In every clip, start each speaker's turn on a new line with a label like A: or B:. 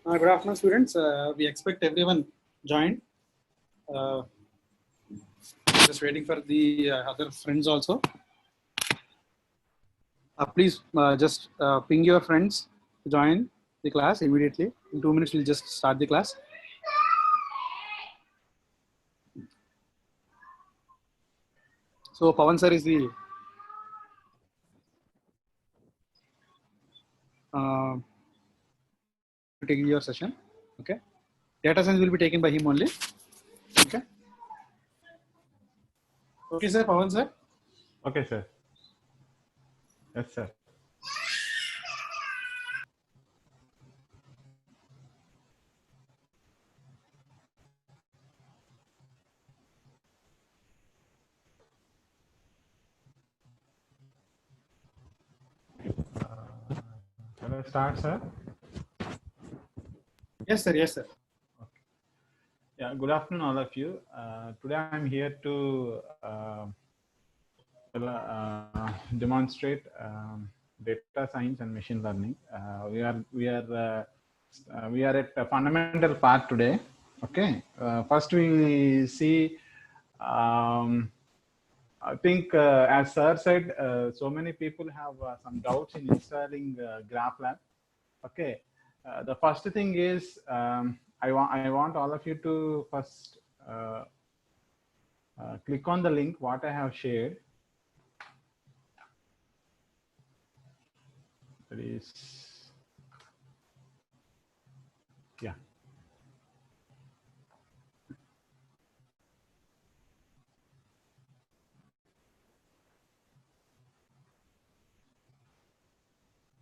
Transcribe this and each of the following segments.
A: Good afternoon, students. We expect everyone joined. Uh, just waiting for the other friends also. Please just ping your friends to join the class immediately. In 2 minutes, we'll just start the class. So Pawan sir is the taking your session. Okay. Data science will be taken by him only. Okay. Okay, sir. Pawan sir.
B: Okay, sir. Yes, sir. Can I start, sir?
A: Yes, sir. Yes, sir.
B: Okay. Yeah, good afternoon, all of you. Today I'm here to demonstrate data science and machine learning. We are at a fundamental part today. Okay. First, we see. I think, as sir said, so many people have some doubts in installing GraphLab. Okay. The first thing is I want all of you to first click on the link what I have shared. That is, yeah.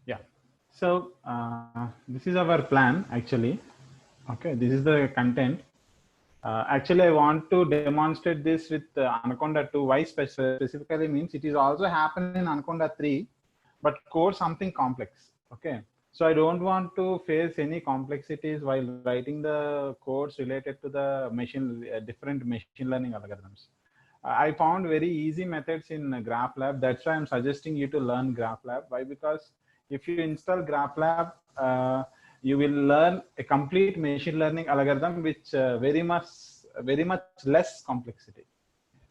B: Yeah. So this is our plan actually. Okay, this is the content. Actually, I want to demonstrate this with Anaconda 2. Why specifically means it is also happening in Anaconda 3, but core something complex. Okay, so I don't want to face any complexities while writing the codes related to the different machine learning algorithms. I found very easy methods in GraphLab. That's why I'm suggesting you to learn GraphLab. Why? Because if you install GraphLab, you will learn a complete machine learning algorithm which very much less complexity.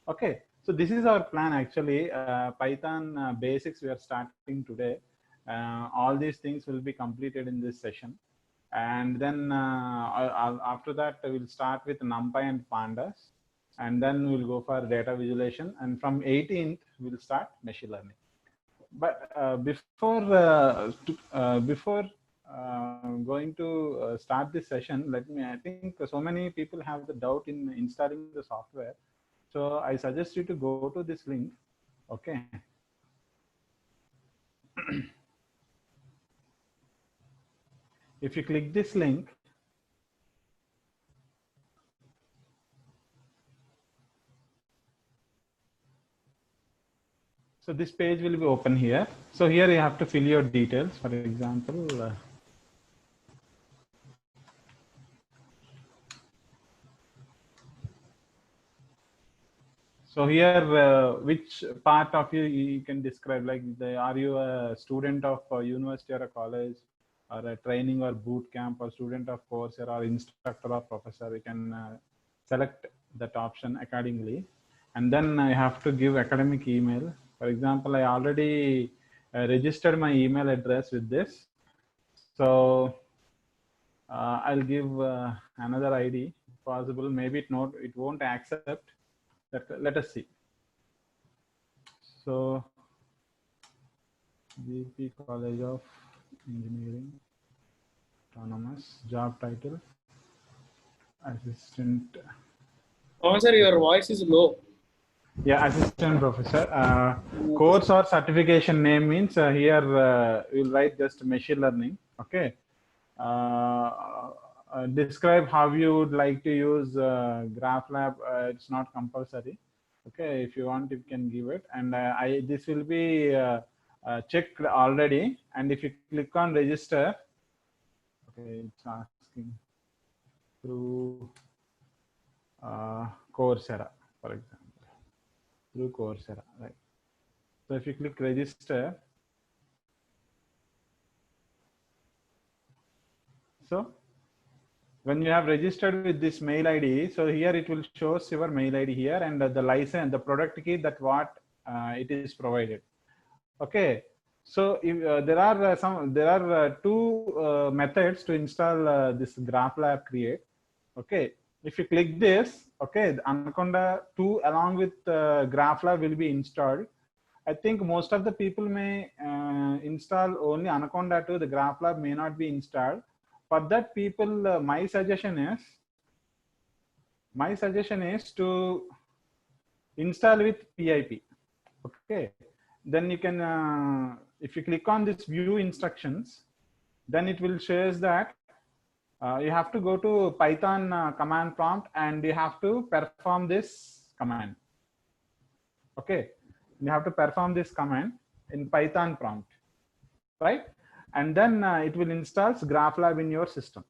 B: Okay, so this is our plan actually. Python basics we are starting today. All these things will be completed in this session, and then after that we'll start with NumPy and Pandas, and then we'll go for data visualization, and from 18th we'll start machine learning. But before going to start this session, I think so many people have the doubt in installing the software. So I suggest you to go to this link. Okay. If you click this link, so this page will be open here. So here you have to fill your details. For example, so here, which part of you can describe? Like, are you a student of a university or a college, or a training or boot camp, or student of Coursera, or instructor or professor? You can select that option accordingly, and then I have to give academic email. For example, I already registered my email address with this, so I'll give another ID possible. Maybe it won't accept. Let us see. So, GP College of Engineering, Autonomous, job title, assistant.
A: Pawan sir, your voice is low.
B: Yeah, assistant professor. Course or certification name means here you'll write just machine learning. Okay. Describe how you would like to use GraphLab. It's not compulsory. Okay, if you want, you can give it. And this will be checked already. And if you click on register, okay, it's asking through Coursera, for example, through Coursera, right? So if you click register, so when you have registered with this mail ID, so here it will shows your mail ID here and the license, the product key that what it is provided. Okay, so if, there are two methods to install this GraphLab Create. Okay, if you click this, okay, the Anaconda 2 along with GraphLab will be installed. I think most of the people may install only Anaconda 2. The GraphLab may not be installed. For that people, my suggestion is to install with PIP. Okay, then you can if you click on this view instructions, then it will show us that you have to go to Python command prompt and you have to perform this command. Okay, you have to perform this command in Python prompt, right? And then it will install GraphLab in your system.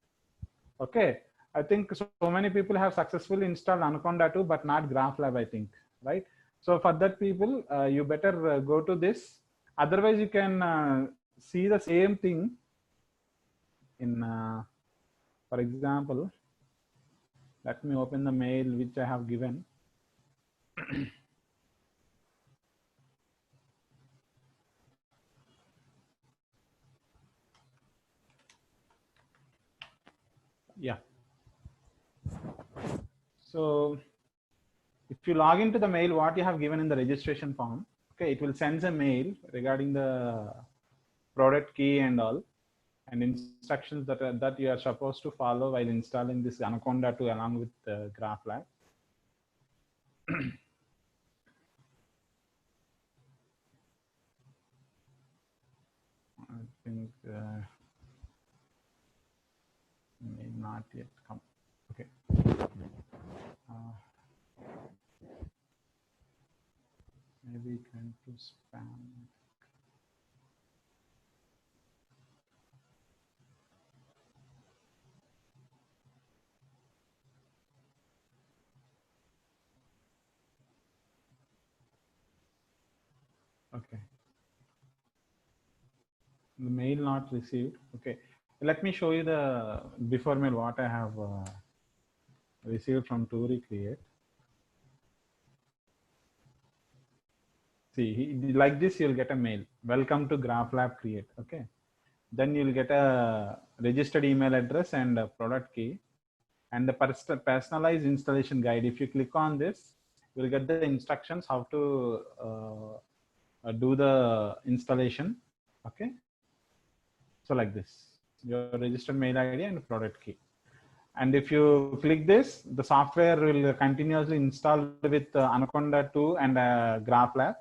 B: Okay, I think so many people have successfully installed Anaconda 2, but not GraphLab, I think, right? So for that people, you better go to this. Otherwise, you can see the same thing in, for example, let me open the mail which I have given. Yeah. So if you log into the mail, what you have given in the registration form, okay, it will send a mail regarding the product key and all, and instructions that you are supposed to follow while installing this Anaconda 2 along with GraphLab. I think may not yet come. Okay. Maybe trying to spam. Okay. The mail not received. Okay. Let me show you the before mail what I have received from Turi Create. See, like this, you'll get a mail. Welcome to GraphLab Create. Okay. Then you'll get a registered email address and a product key and the personalized installation guide. If you click on this, you'll get the instructions how to do the installation. Okay. So like this, your registered mail ID and product key. And if you click this, the software will continuously install with Anaconda 2 and GraphLab.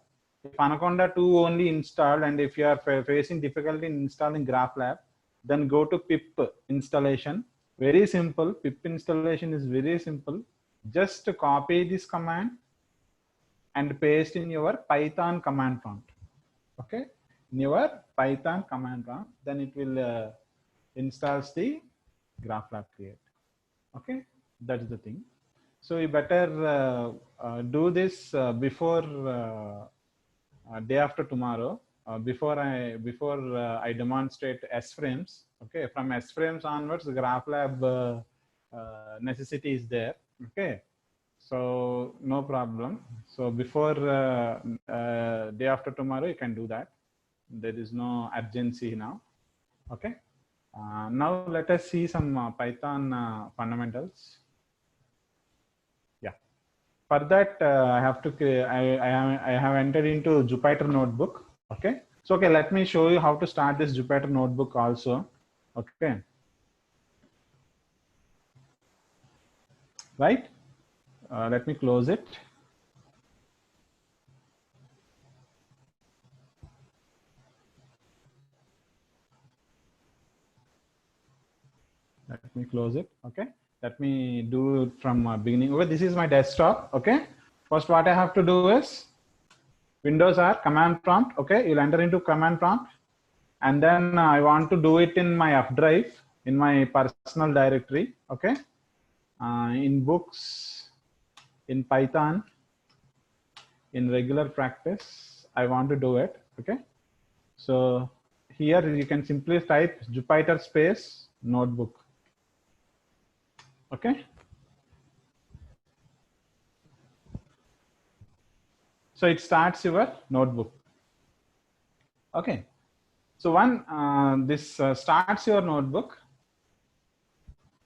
B: If Anaconda 2 only installed and if you are facing difficulty in installing GraphLab, then go to pip installation. Very simple. Pip installation is very simple. Just copy this command and paste in your Python command prompt. Okay, in your Python command prompt, then it will installs the GraphLab Create. Okay, that's the thing. So you better do this before day after tomorrow. Before I demonstrate S-frames. Okay, from S-frames onwards, the GraphLab necessity is there. Okay, so no problem. So before day after tomorrow, you can do that. There is no urgency now. Okay. Now let us see some Python fundamentals. Yeah. For that, I have to. I have entered into Jupyter Notebook. Okay. So okay, let me show you how to start this Jupyter Notebook also. Okay. Right. Let me close it. Let me close it. Okay. Let me do it from beginning. Okay, this is my desktop. Okay. First, what I have to do is Windows R command prompt. Okay, you'll enter into command prompt, and then I want to do it in my F drive in my personal directory. Okay, in books, in Python, in regular practice, I want to do it. Okay, so here you can simply type Jupyter space notebook. Okay. So it starts your notebook. Okay. So this starts your notebook.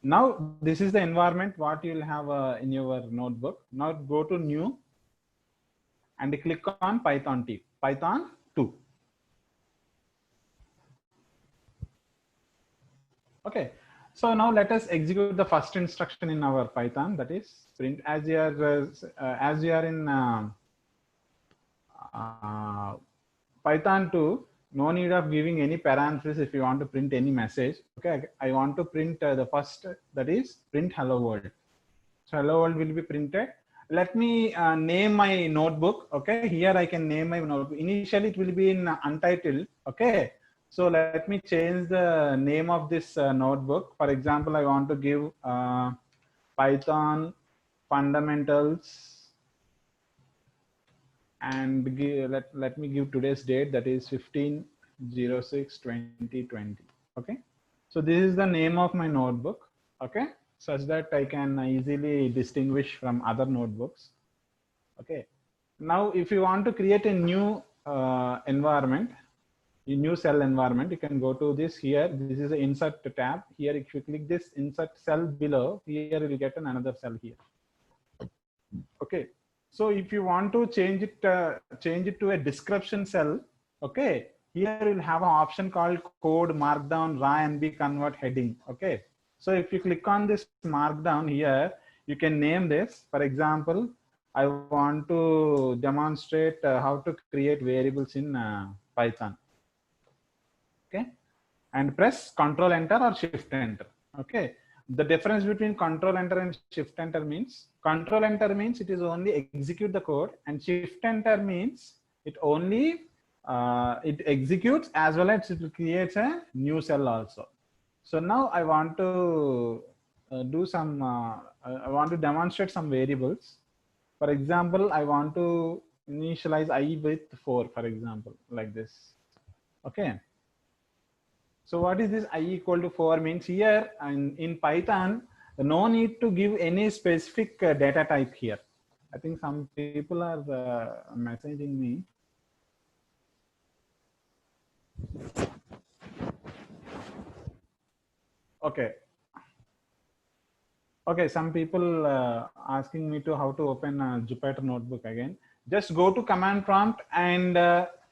B: Now this is the environment what you will have in your notebook. Now go to new and click on Python 2. Okay. So now let us execute the first instruction in our Python, that is print. As you are in Python 2, no need of giving any parenthesis if you want to print any message. Okay, I want to print the first, that is print hello world. So hello world will be printed. Let me name my notebook. Okay, here I can name my notebook. Initially it will be in untitled. Okay, so let me change the name of this notebook. For example, I want to give Python fundamentals, and let me give today's date, that is 15/06/2020. Okay, so this is the name of my notebook. Okay, such that I can easily distinguish from other notebooks. Okay, now if you want to create a new environment, a new cell environment, you can go to this here. This is the insert tab. Here, if you click this insert cell below, here you will get another cell here. Okay, so if you want to change it to a description cell, okay, here you'll have an option called code markdown raw NB convert heading. Okay, so if you click on this markdown here, you can name this. For example, I want to demonstrate how to create variables in Python. Okay, and press Control Enter or Shift Enter. Okay, the difference between Control Enter and Shift Enter means Control Enter means it is only execute the code, and Shift Enter means it only it executes as well as it creates a new cell also. So now I want to do some I want to demonstrate some variables. For example, I want to initialize I with 4, for example, like this. Okay, so what is this I equal to 4 means? Here in Python, no need to give any specific data type here. I think some people are messaging me. Okay. Okay, some people asking me to how to open Jupyter Notebook again. Just go to command prompt and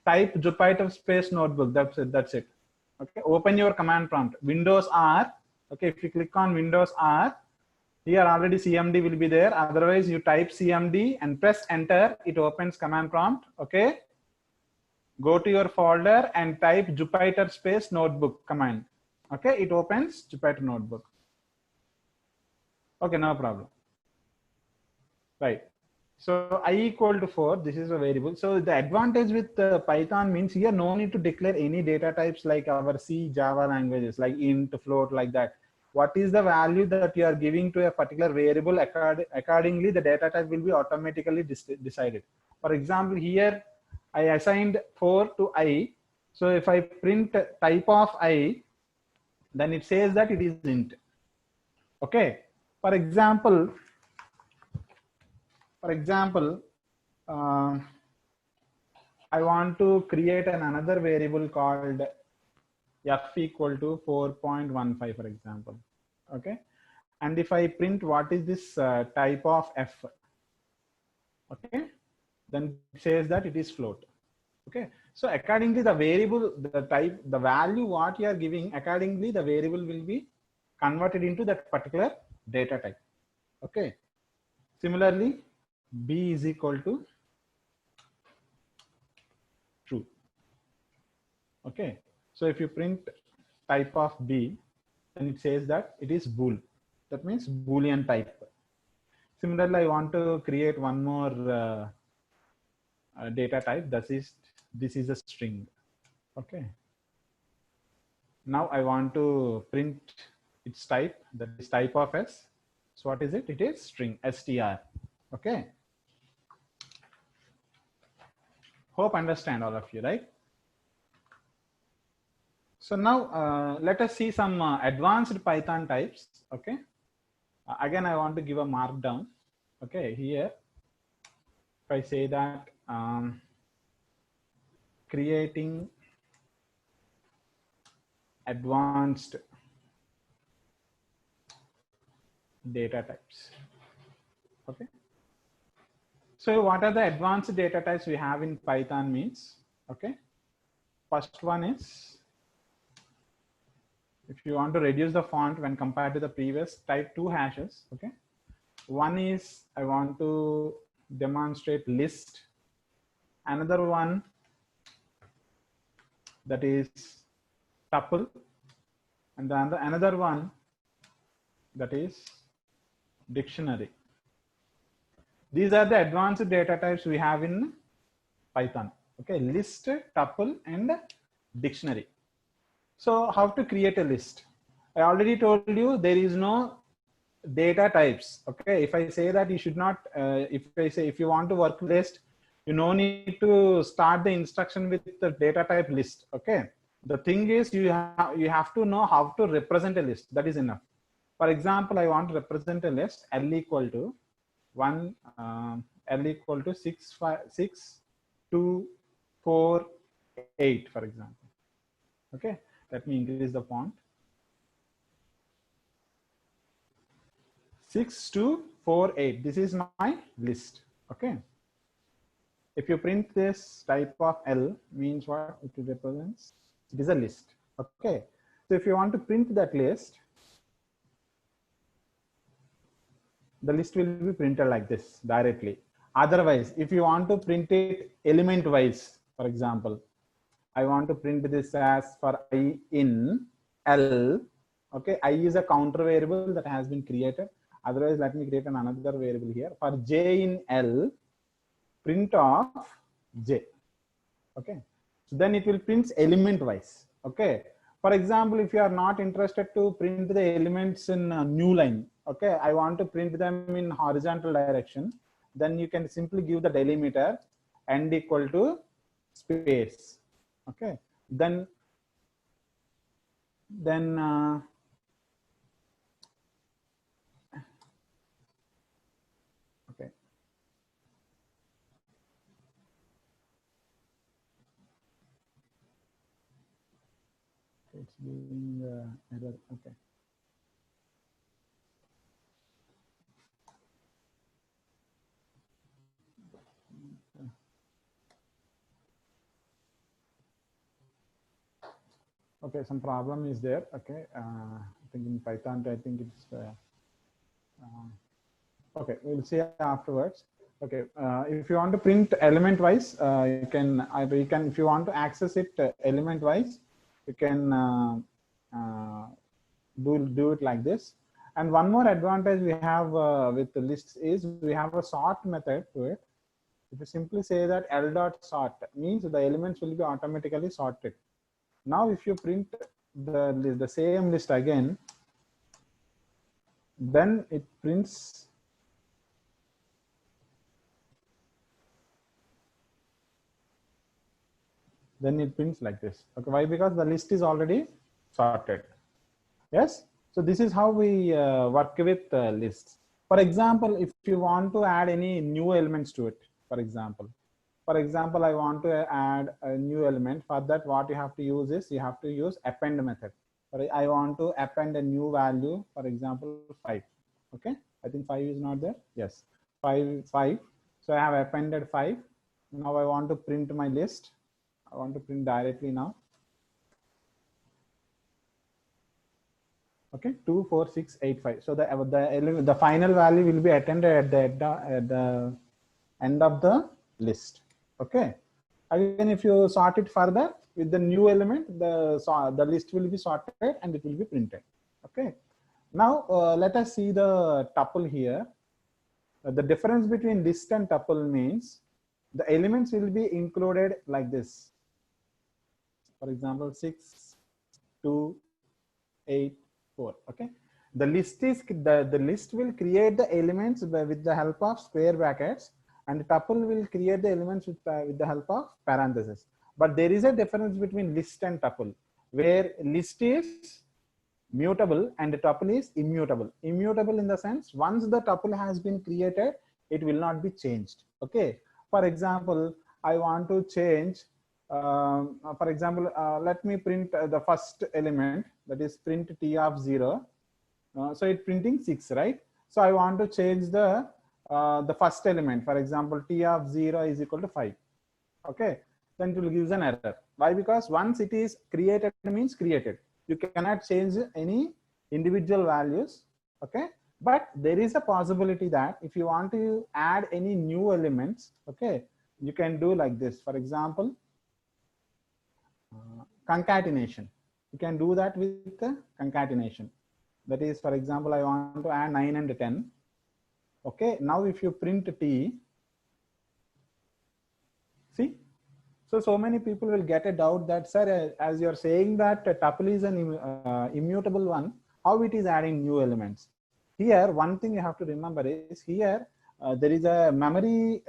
B: type Jupyter space notebook. That's it. That's it. Okay, open your command prompt. Windows R. Okay, if you click on Windows R, here already CMD will be there. Otherwise, you type CMD and press enter. It opens command prompt. Okay, go to your folder and type Jupyter space notebook command. Okay, it opens Jupyter Notebook. Okay, no problem. Right. So I equal to 4. This is a variable. So the advantage with Python means here no need to declare any data types like our C, Java languages like int, float, like that. What is the value that you are giving to a particular variable, accordingly the data type will be automatically decided. For example, here I assigned 4 to I. So if I print type of I, then it says that it is int. Okay. For example, I want to create another variable called f equal to 4.15, for example. Okay, and if I print what is this type of f, okay, then it says that it is float. Okay, so accordingly the variable, the type, the value what you are giving, accordingly the variable will be converted into that particular data type. Okay, similarly b is equal to true. Okay, so if you print type of b, then it says that it is bool. That means Boolean type. Similarly, I want to create one more data type. This is a string. Okay. Now I want to print its type. That is type of s. So what is it? It is string, str. Okay. Hope understand all of you, right? So now let us see some advanced Python types. Okay. Again, I want to give a markdown. Okay, here, if I say that creating advanced data types. Okay. So what are the advanced data types we have in Python means? Okay. First one is, if you want to reduce the font when compared to the previous, type 2 hashes. Okay. One is I want to demonstrate list. Another one, that is tuple, and then another one, that is dictionary. These are the advanced data types we have in Python. Okay, list, tuple, and dictionary. So how to create a list? I already told you there is no data types. Okay, if I say that you should not, if I say if you want to work list, you no need to start the instruction with the data type list. Okay, the thing is you have to know how to represent a list. That is enough. For example, I want to represent a list L equal to 1, L equal to 6, 5, 6, 2, 4, 8, for example. Okay, let me increase the font. 6, 2, 4, 8. This is my list. Okay. If you print this type of L, means what it represents? It is a list. Okay. So if you want to print that list, the list will be printed like this directly. Otherwise, if you want to print it element wise, for example, I want to print this as for I in L. Okay, I is a counter variable that has been created. Otherwise, let me create another variable here. For J in L, print of J. Okay, so then it will print element wise. Okay, for example, if you are not interested to print the elements in a new line, okay, I want to print them in horizontal direction, then you can simply give the delimiter and equal to space. Okay, then okay, it's giving error. Okay, okay, some problem is there. Okay, I think in Python, I think it's okay, we'll see afterwards. Okay, if you want to print element wise, you can if you want to access it element wise, you can do it like this. And one more advantage we have with the lists is we have a sort method to it. If you simply say that L dot sort, means the elements will be automatically sorted. Now, if you print the same list again, then it prints like this. Okay, why? Because the list is already sorted. Yes. So this is how we work with lists. For example, if you want to add any new elements to it, for example, I want to add a new element. For that, what you have to use is you have to use append method. I want to append a new value, for example, 5. Okay, I think 5 is not there. Yes, 5. So I have appended 5. Now I want to print my list. I want to print directly now. Okay, 2, 4, 6, 8, 5. So the final value will be attended at the end of the list. Okay. Again, if you sort it further with the new element, the list will be sorted and it will be printed. Okay. Now let us see the tuple here. The difference between list and tuple means the elements will be included like this. For example, 6, 2, 8, 4. Okay, the list is the list will create the elements with the help of square brackets, and the tuple will create the elements with the help of parentheses. But there is a difference between list and tuple, where list is mutable, and the tuple is immutable. Immutable in the sense, once the tuple has been created, it will not be changed. Okay. For example, I want to change, for example, let me print the first element, that is print t of 0. So it printing 6, right? So I want to change the first element. For example, t of 0 is equal to 5. Okay, then it will give an error. Why? Because once it is created means created. You cannot change any individual values. Okay, but there is a possibility that if you want to add any new elements, okay, you can do like this. For example, concatenation. You can do that with the concatenation. That is, for example, I want to add 9 and 10. Okay, now if you print t, see, so many people will get a doubt that, sir, as you're saying that tuple is an immutable one, how it is adding new elements? Here, one thing you have to remember is here there is a memory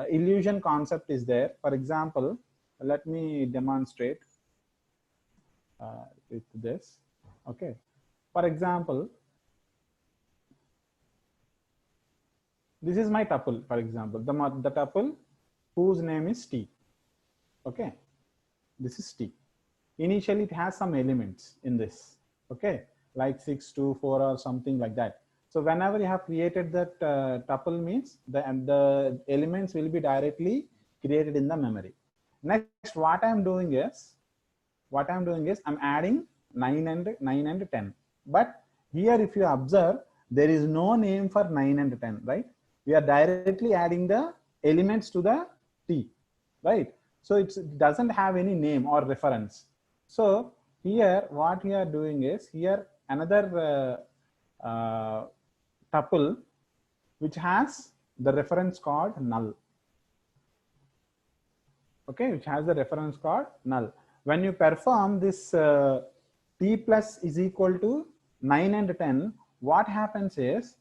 B: illusion concept is there. For example, let me demonstrate with this. Okay, for example, this is my tuple. For example, the tuple whose name is t. Okay, this is t. Initially, it has some elements in this. Okay, like 6, 2, 4, or something like that. So whenever you have created that tuple means the elements will be directly created in the memory. Next, what I'm doing is I'm adding 9 and 10. But here, if you observe, there is no name for 9 and 10, right? We are directly adding the elements to the t, right? So it doesn't have any name or reference. So here, what we are doing is here another tuple which has the reference called null. Okay, which has the reference called null. When you perform this t plus is equal to 9 and 10, what happens is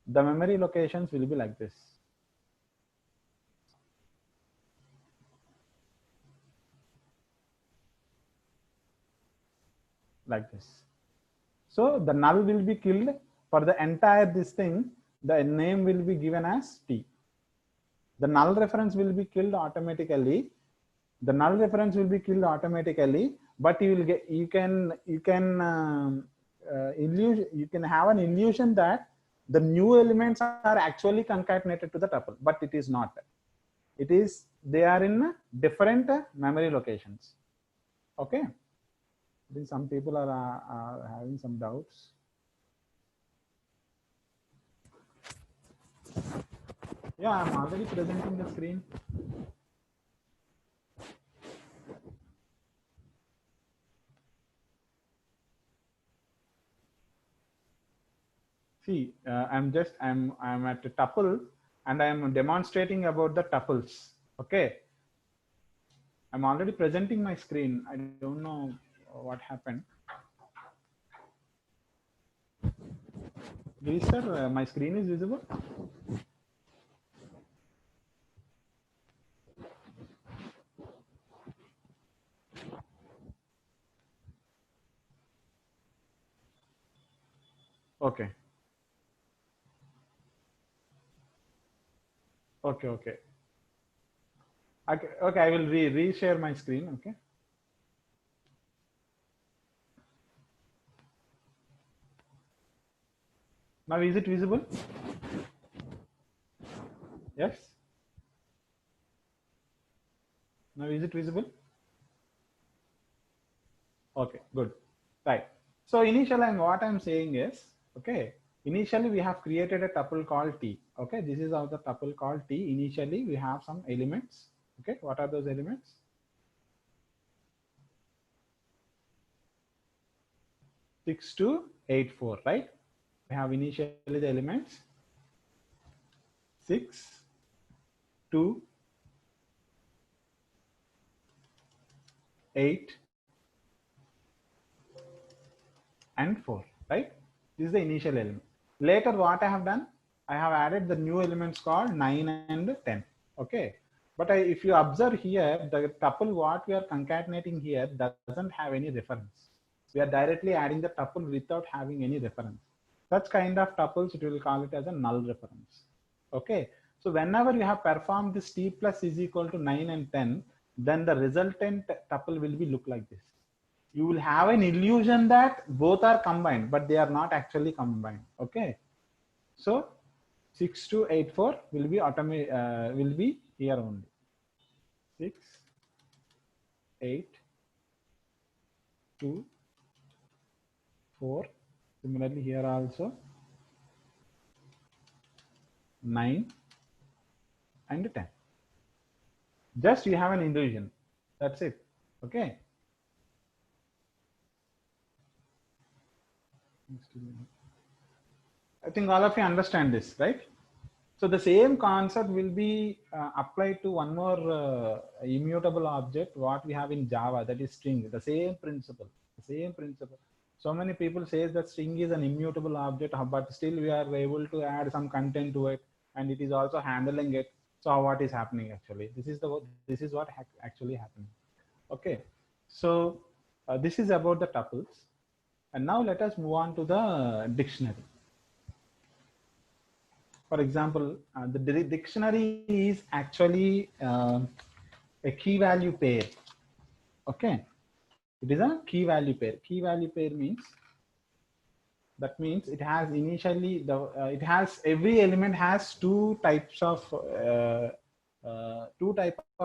B: the memory locations will be like this. Like this. So the null will be killed for the entire this thing. The name will be given as t. The null reference will be killed automatically. The null reference will be killed automatically, but you can have an illusion that the new elements are actually concatenated to the tuple, but it is not. They are in different memory locations. Okay. I think some people are having some doubts. Yeah, I'm already presenting the screen. See, I'm at the tuple and I'm demonstrating about the tuples. Okay. I'm already presenting my screen. I don't know what happened. Please, sir, my screen is visible. Okay. Okay. Okay. Okay. I will re-share my screen. Okay. Now, is it visible? Yes. Now, is it visible? Okay, good. Right. So initially, what I'm saying is, okay, initially we have created a tuple called t. Okay, this is how the tuple called t. Initially, we have some elements. Okay, what are those elements? 6, 2, 8, 4, right? We have initially the elements 6, 2, 8, and 4, right? This is the initial element. Later, what I have done, I have added the new elements called 9 and 10. Okay. But if you observe here, the tuple what we are concatenating here doesn't have any reference. We are directly adding the tuple without having any reference. Such kind of tuples, it will call it as a null reference. Okay. So whenever you have performed this t plus is equal to 9 and 10, then the resultant tuple will be look like this. You will have an illusion that both are combined, but they are not actually combined. Okay. So 6284 will be will be here only. 6, 8, 2, 4. Similarly, here also 9 and 10. Just you have an illusion. That's it. Okay. I think all of you understand this, right? So the same concept will be applied to one more immutable object what we have in Java, that is string. The same principle. The same principle. So many people say that string is an immutable object, but still we are able to add some content to it, and it is also handling it. So what is happening actually? This is what actually happening. Okay. So this is about the tuples, and now let us move on to the dictionary. For example, the dictionary is actually a key value pair. Okay, it is a key value pair. Key value pair means, that means it has initially it has, every element has two types of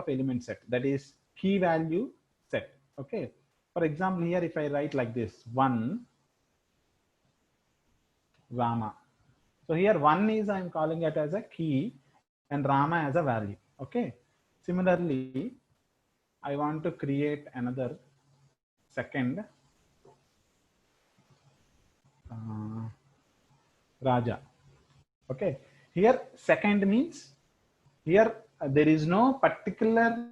B: element set, that is key value set. Okay, for example, here if I write like this, 1 Rama. So here 1 is, I'm calling it as a key and Rama as a value. Okay. Similarly, I want to create another second Raja. Okay. Here second means, here there is no particular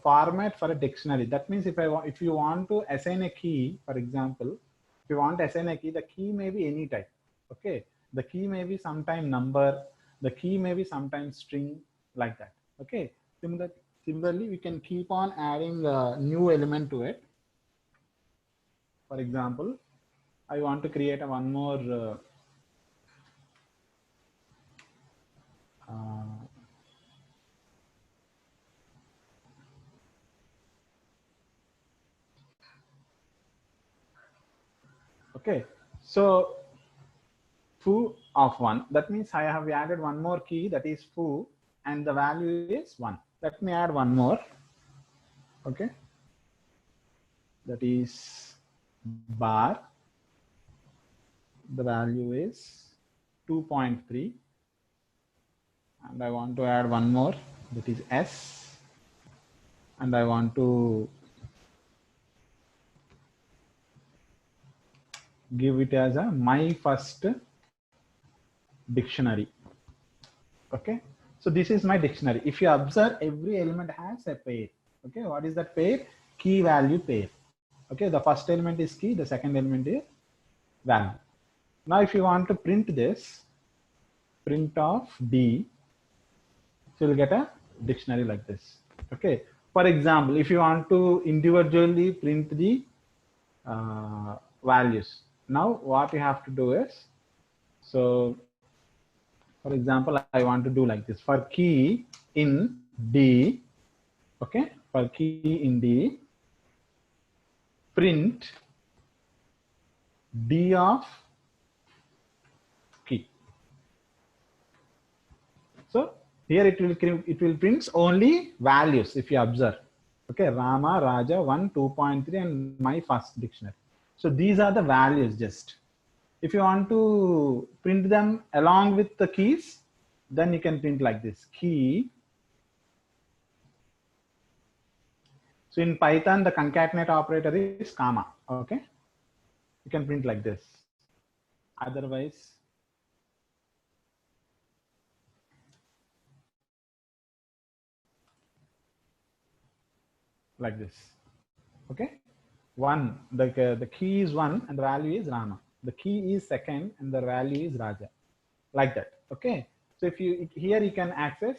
B: format for a dictionary. That means if you want to assign a key, for example, if you want to assign a key, the key may be any type. Okay. The key may be sometime number, the key may be sometimes string, like that. Okay. Similarly, we can keep on adding a new element to it. For example, I want to create one more okay. So foo of 1, that means I have added one more key, that is foo, and the value is 1. Let me add one more. Okay, that is bar, the value is 2.3, and I want to add one more, that is s, and I want to give it as a my first dictionary. Okay, so this is my dictionary. If you observe, every element has a pair. Okay, what is that pair? Key value pair. Okay, the first element is key, the second element is value. Now if you want to print this, print of D, so you'll get a dictionary like this. Okay, for example, if you want to individually print the values, now what you have to do is, so for example, I want to do like this, for key in D. Okay, for key in D, print D of key. So here it will print only values if you observe. Okay, Rama, Raja, 1, 2.3, and my first dictionary. So these are the values just. If you want to print them along with the keys, then you can print like this, key. So in Python, the concatenate operator is comma. Okay, you can print like this. Otherwise, like this. Okay, 1, the key is 1 and the value is Rama. The key is second and the value is Raja, like that. Okay, So if you here you can access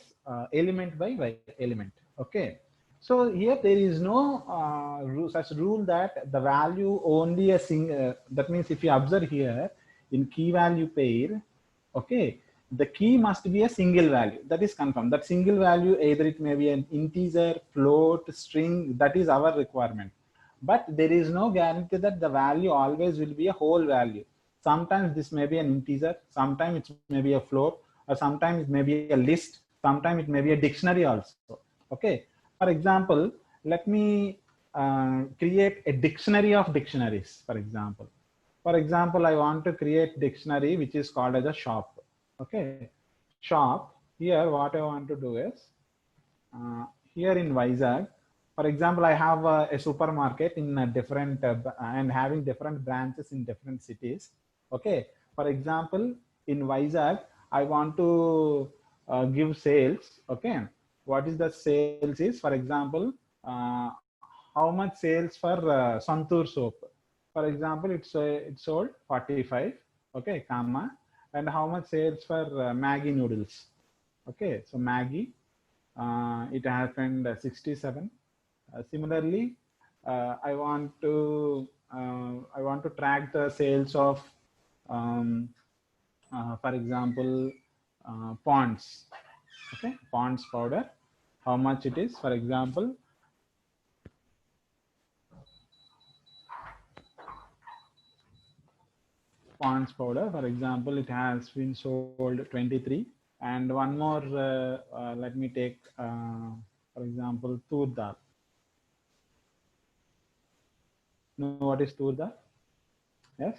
B: element by element. Okay. So here there is no such rule that the value only a single. That means if you observe here in key value pair, okay, the key must be a single value. That is confirmed. That single value either it may be an integer, float, string. That is our requirement. But there is no guarantee that the value always will be a whole value. Sometimes this may be an integer, sometimes it may be a float, or sometimes it may be a list, sometimes it may be a dictionary also. Okay. For example, let me create a dictionary of dictionaries, for example. For example, I want to create dictionary which is called as a shop. Okay. Shop. Here what I want to do is, here in Vizag, for example, I have a supermarket in a different and having different branches in different cities. Okay. For example, in Vizag, I want to give sales. Okay. What is the sales is, for example, how much sales for Santur soap? For example, it's sold 45. Okay, comma, and how much sales for Maggi noodles? Okay, so Maggi, it happened 67. Similarly, I want to track the sales of, for example, Ponds. Okay, Ponds powder, how much it is? For example, Ponds powder, for example, it has been sold 23. And one more, let me take, for example, Tur Dal. Know what is Tur Dal? Yes?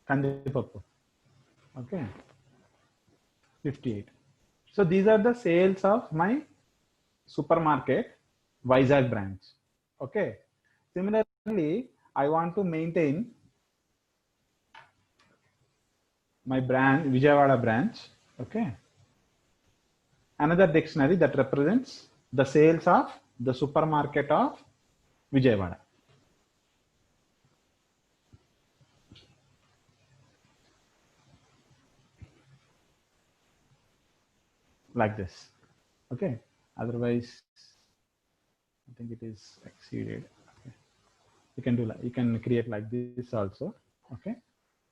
B: Kandipappu. Okay. 58. So these are the sales of my supermarket Vizag branch. Okay. Similarly, I want to maintain my brand Vijayawada branch. Okay. Another dictionary that represents the sales of the supermarket of Vijayawada. Like this. Okay. Otherwise, I think it is exceeded. Okay. You can do like, you can create like this also. Okay.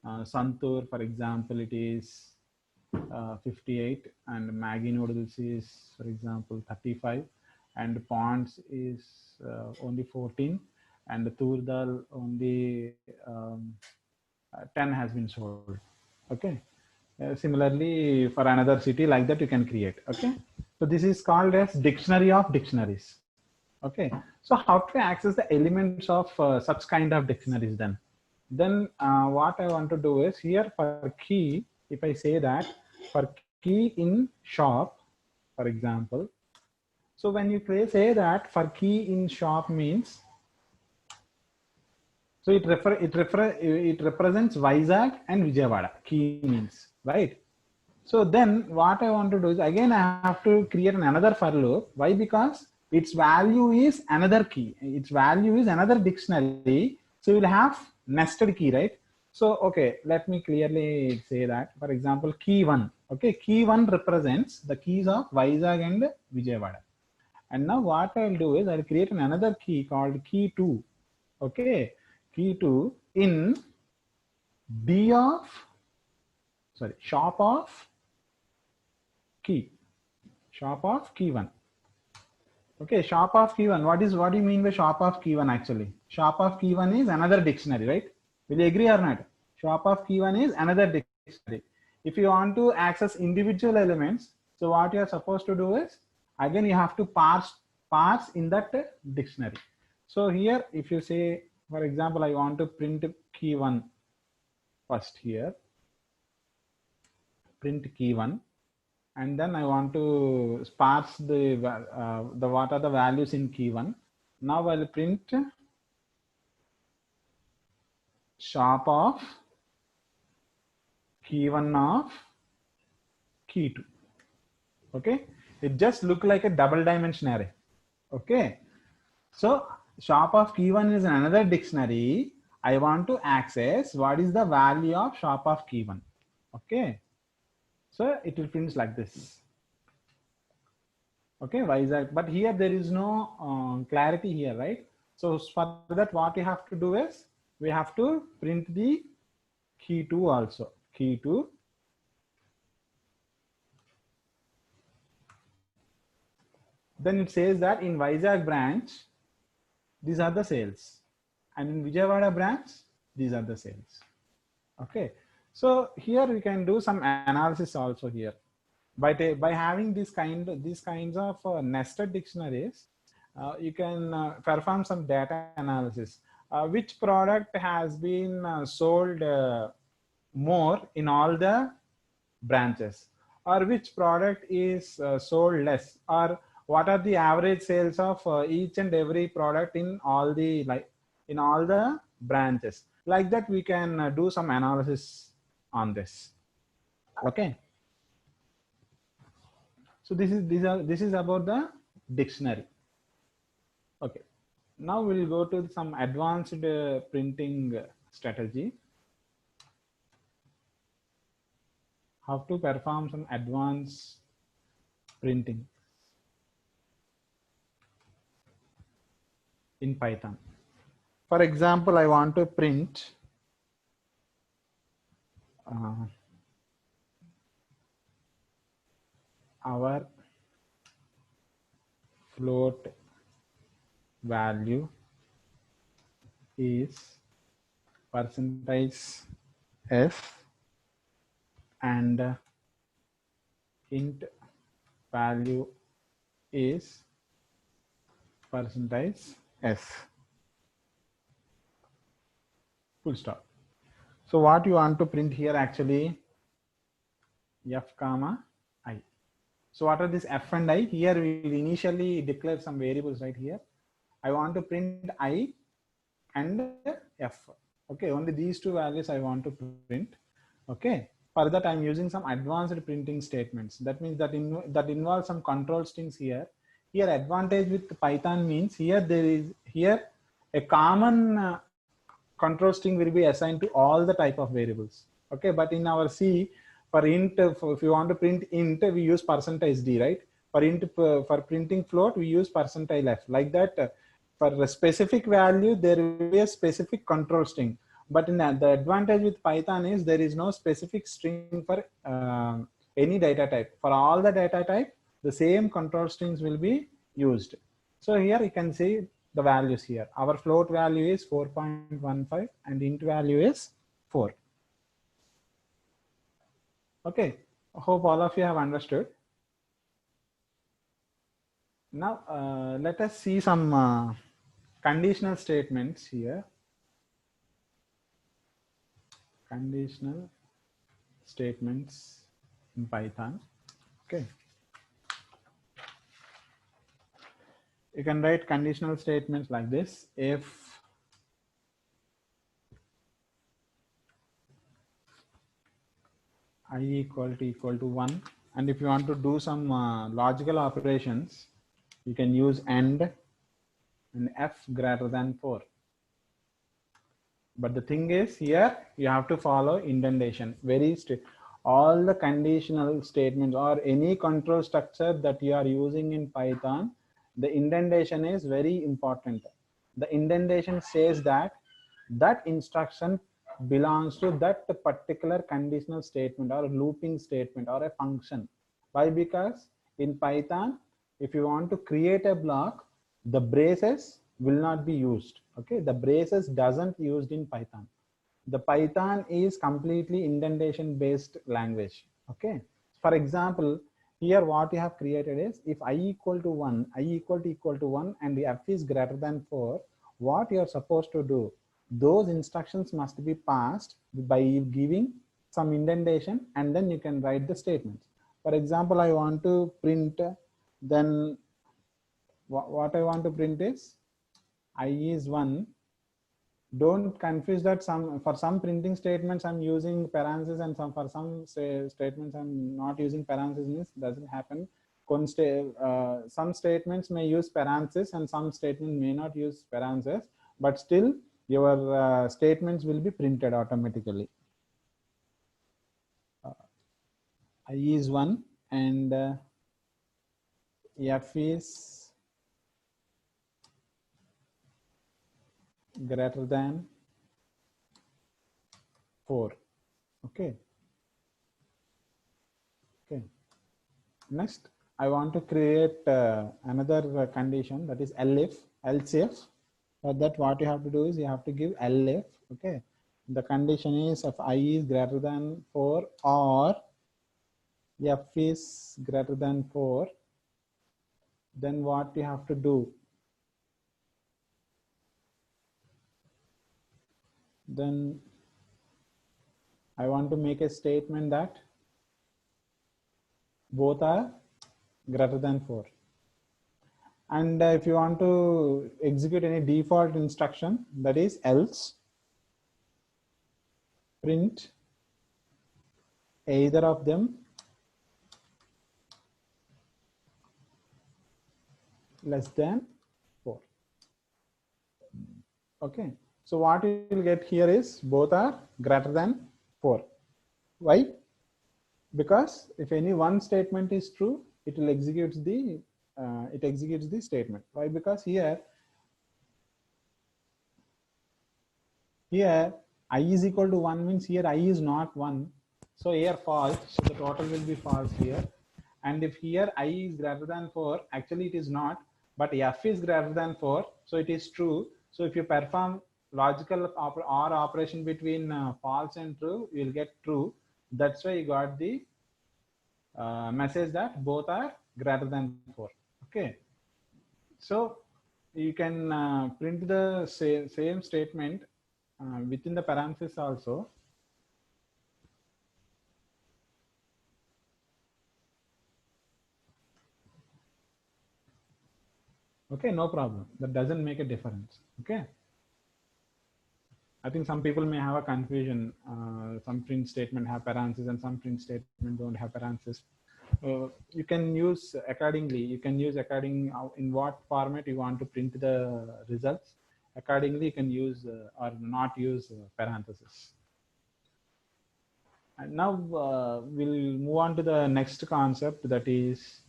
B: Santur, for example, it is 58, and Maggi noodles is, for example, 35, and Ponds is only 14, and the Tur Dal only 10 has been sold. Okay. Similarly, for another city like that, you can create. Okay. So this is called as dictionary of dictionaries. Okay. So how to access the elements of such kind of dictionaries then? Then what I want to do is, here for key, if I say that for key in shop, for example, so when you say that for key in shop means, so it represents Vizag and Vijayawada, key means, right? So then what I want to do is, again I have to create another for loop. Why? Because its value is another key. Its value is another dictionary. So we'll have nested key, right? So, okay, let me clearly say that. For example, key 1. Okay, key 1 represents the keys of Vizag and Vijayawada. And now what I'll do is, I'll create another key called key 2. Okay, key 2 in shop of key. Shop of key 1. Okay, shop of key 1. What do you mean by shop of key 1 actually? Shop of key 1 is another dictionary, right? Will you agree or not? Shop of key 1 is another dictionary. If you want to access individual elements, so what you are supposed to do is, again you have to parse in that dictionary. So here, if you say, for example, I want to print key 1 first here, print key 1. And then I want to parse the what are the values in key 1. Now I'll print shop of key 1 of key 2. Okay, it just look like a double dimension array. Okay, so shop of key 1 is another dictionary. I want to access what is the value of shop of key 1. Okay. So it will print like this. Okay, Vizag, but here there is no clarity here, right? So for that, what we have to do is we have to print the key 2 also. Key 2. Then it says that in Vizag branch, these are the sales. And in Vijayawada branch, these are the sales. Okay. So here we can do some analysis also here. By having these kinds of nested dictionaries, you can perform some data analysis. Which product has been sold more in all the branches, or which product is sold less, or what are the average sales of each and every product in all the branches. Like that, we can do some analysis on this. Okay. So this is about the dictionary. Okay. Now we'll go to some advanced printing strategy. How to perform some advanced printing in Python. For example, I want to print our float value is %s and int value is %s. Full stop. So what you want to print here actually, f comma I. So what are this f and I? Here we will initially declare some variables right here. I want to print I and f. Okay, only these two values I want to print. Okay, for that I'm using some advanced printing statements. That means that involves some control strings here. Here advantage with Python means here there is a common control string will be assigned to all the type of variables. Okay, but in our C, for int, if you want to print int, we use %d, right? For int, for printing float, we use %f. Like that, for a specific value, there will be a specific control string. But in the advantage with Python is there is no specific string for any data type. For all the data type, the same control strings will be used. So here you can see the values here. Our float value is 4.15 and int value is 4. Okay, I hope all of you have understood. Now let us see some conditional statements here. Conditional statements in Python. Okay. You can write conditional statements like this. If I equal to 1, and if you want to do some logical operations, you can use AND and f greater than 4. But the thing is here you have to follow indentation. Very strict. All the conditional statements or any control structure that you are using in Python, the indentation is very important. The indentation says that that instruction belongs to that particular conditional statement or looping statement or a function. Why? Because in Python, if you want to create a block, the braces will not be used. Okay, the braces doesn't used in Python. The Python is completely indentation based language. Okay, for example, here what you have created is if I equal to 1, I equal to 1 and the f is greater than 4, what you are supposed to do, those instructions must be passed by giving some indentation, and then you can write the statements. For example, I want to print, then what I want to print is I is 1. Don't confuse that for some printing statements I'm using parentheses and for some statements I'm not using parentheses. Means doesn't happen. Some statements may use parentheses and some statements may not use parentheses, but still your statements will be printed automatically. I is 1 and f is greater than 4. Okay. Okay. Next, I want to create another condition, that is else if. For that, what you have to do is you have to give elif. Okay. The condition is if I is greater than 4 or f is greater than 4, then what you have to do? Then I want to make a statement that both are greater than 4. And if you want to execute any default instruction, that is else, print either of them less than 4. Okay. So what you will get here is both are greater than 4. Why? Because if any one statement is true, it will execute the statement. Why? Because here I is equal to 1 means here I is not 1. So here false. So the total will be false here. And if here I is greater than 4, actually it is not, but f is greater than 4, so it is true. So if you perform logical or operation between false and true, you will get true. That's why you got the message that both are greater than 4. Okay. So you can print the same statement within the parenthesis also. Okay, no problem. That doesn't make a difference. Okay. I think some people may have a confusion. Some print statement have parentheses and some print statement don't have parentheses. You can use accordingly. You can use according in what format you want to print the results. Accordingly, you can use or not use parentheses. And now we'll move on to the next concept, that is,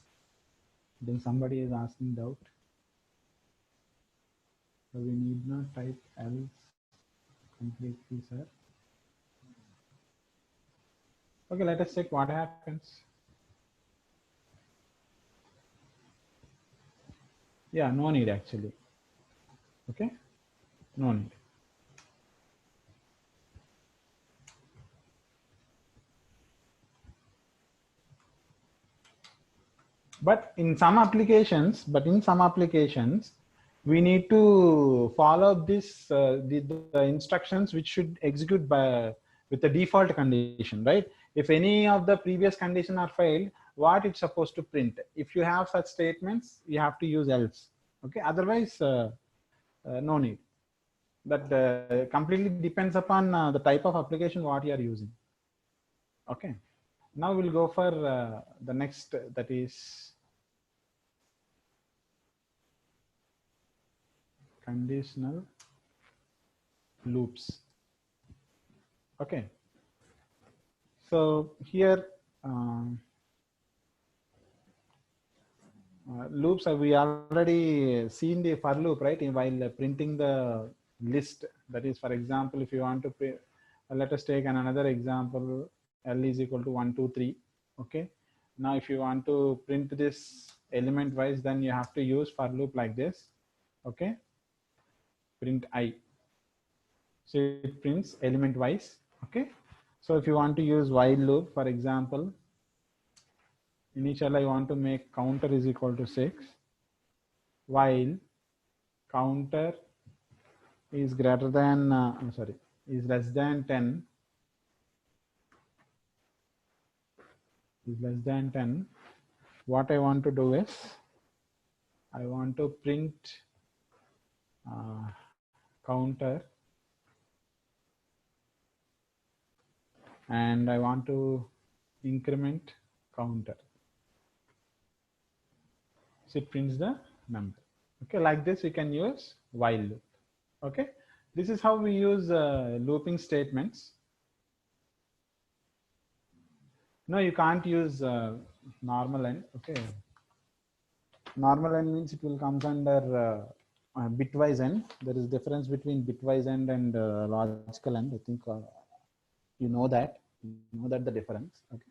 B: then somebody is asking doubt. So we need not type else completely, sir. Okay, let us check what happens. Yeah, no need actually. Okay, no need. But in some applications, we need to follow this the instructions which should execute by with the default condition, right? If any of the previous condition are failed, what it's supposed to print? If you have such statements, you have to use else. Okay, otherwise no need. That completely depends upon the type of application what you are using. Okay, now we'll go for the next, that is conditional loops. Okay, so here loops, we already seen the for loop, right? While printing the list, that is, for example, if you want to print, let us take another example, L is equal to 1 2 3. Okay, now if you want to print this element wise, then you have to use for loop like this. Okay, print I, so it prints element wise. Okay, so if you want to use while loop, for example, initially I want to make counter is equal to 6 while counter is greater than is less than 10, what I want to do is I want to print counter, and I want to increment counter, so it prints the number. Okay, like this we can use while loop. Okay, this is how we use looping statements. No, you can't use normal end. Okay. Normal end means it will comes under bitwise end. There is difference between bitwise end and logical end. I think you know that. You know that the difference. Okay.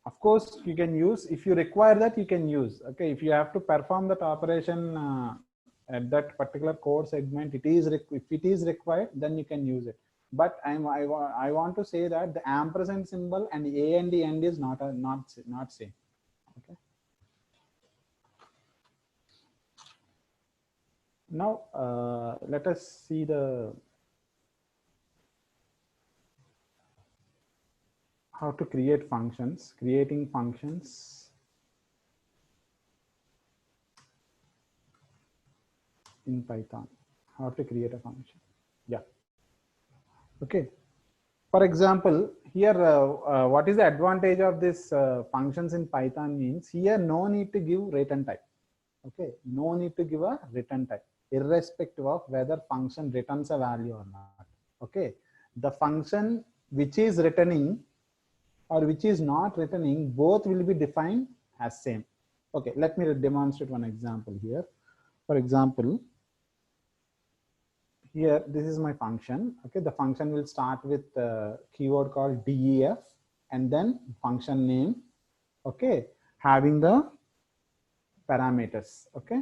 B: Of course, you can use if you require that you can use. Okay. If you have to perform that operation at that particular code segment, if it is required, then you can use it. But I want to say that the ampersand symbol and a and the end is not same. Okay. Now let us see how to create functions. Creating functions in Python. How to create a function? Yeah. Okay. For example, here, what is the advantage of this functions in Python means here no need to give return type. Okay, no need to give a return type, irrespective of whether function returns a value or not. Okay, the function which is returning or which is not returning, both will be defined as same. Okay, let me demonstrate one example here. For example, here this is my function. Okay, the function will start with a keyword called def and then function name. Okay, having the parameters. Okay,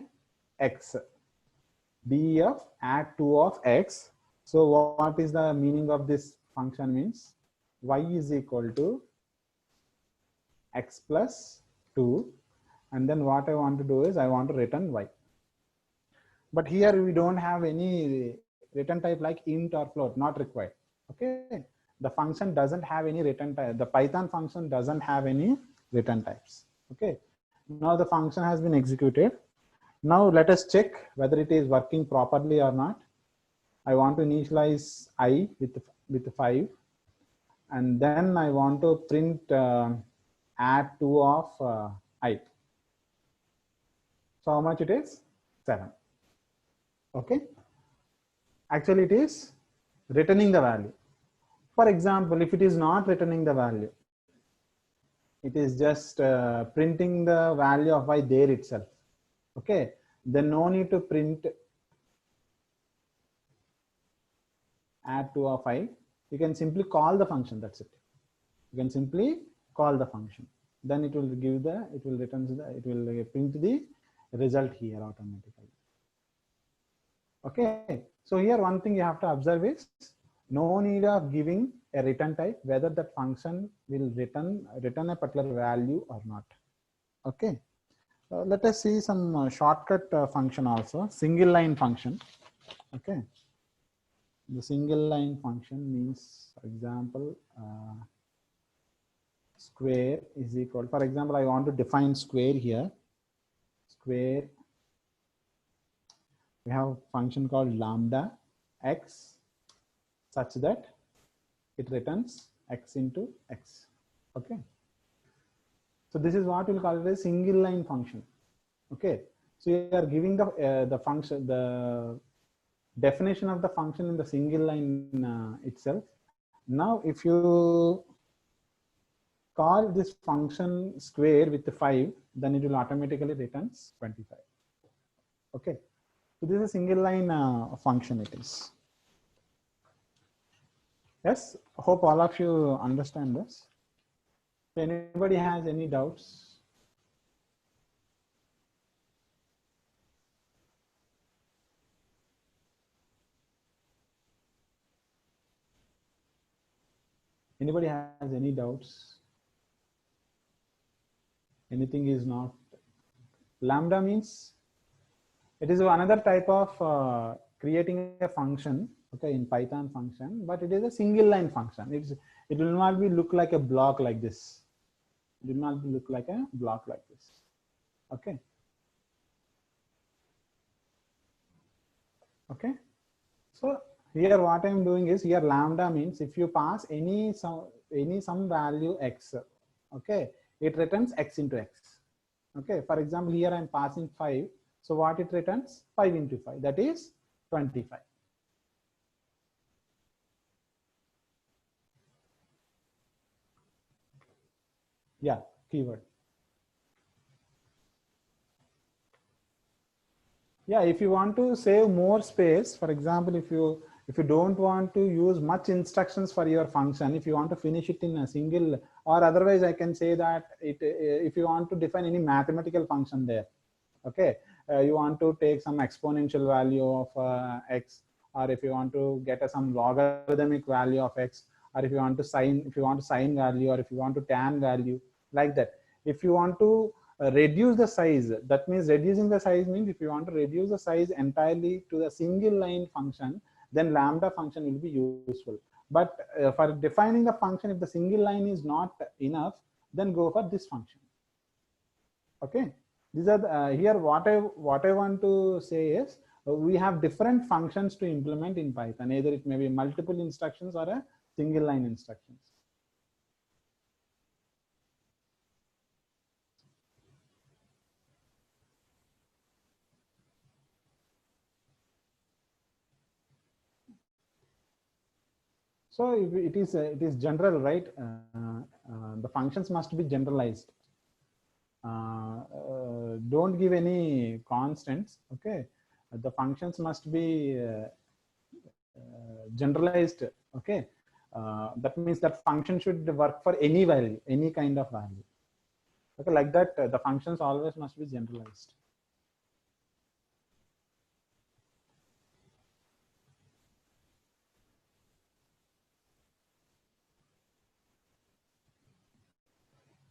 B: x, def add 2 of x. So what is the meaning of this function means y is equal to x plus 2, and then what I want to do is I want to return y. But here we don't have any return type like int or float, not required. Okay, the function doesn't have any return type. The Python function doesn't have any return types. Okay, now the function has been executed. Now let us check whether it is working properly or not. I want to initialize I with 5, and then I want to print add 2 of I. So how much it is? 7. Okay. Actually, it is returning the value. For example, if it is not returning the value, it is just printing the value of y there itself. Okay. Then no need to print add 2 of I. You can simply call the function. That's it. You can simply call the function. Then it will give the, it will print the result here automatically. Okay. So here one thing you have to observe is no need of giving a return type, whether that function will return a particular value or not. Okay. Let us see some shortcut function also, single line function. Okay. The single line function means, for example, square is equal, for example, I want to define square here. Square, we have a function called lambda x such that it returns x into x. Okay. So this is what we'll call it a single line function. Okay. So you are giving the function, the definition of the function in the single line itself. Now, if you call this function square with the 5, then it will automatically returns 25. Okay. So this is a single line function it is. Yes, hope all of you understand this. If anybody has any doubts? Anybody has any doubts? Anything is not. Lambda means it is another type of creating a function, okay, in Python function, but it is a single line function. It will not be look like a block like this. It will not look like a block like this. Okay. Okay. So here what I'm doing is, here lambda means if you pass any some value x, okay, it returns x into x. Okay. For example, here I'm passing 5. So what it returns? 5 into 5, that is 25. Yeah, keyword. Yeah, if you want to save more space, for example, if you don't want to use much instructions for your function, if you want to finish it in a single, or otherwise I can say that if you want to define any mathematical function there, okay, you want to take some exponential value of x, or if you want to get some logarithmic value of x, or if you want to sine value, or if you want to tan value, like that. If you want to reduce the size, that means reducing the size means if you want to reduce the size entirely to the single line function, then lambda function will be useful. But for defining the function, if the single line is not enough, then go for this function. Okay, these are here what I want to say is we have different functions to implement in Python. Either it may be multiple instructions or a single line instructions. So if it is general, right? The functions must be generalized. Don't give any constants. Okay, the functions must be generalized. Okay, that means that function should work for any value, any kind of value. Okay, like that, the functions always must be generalized.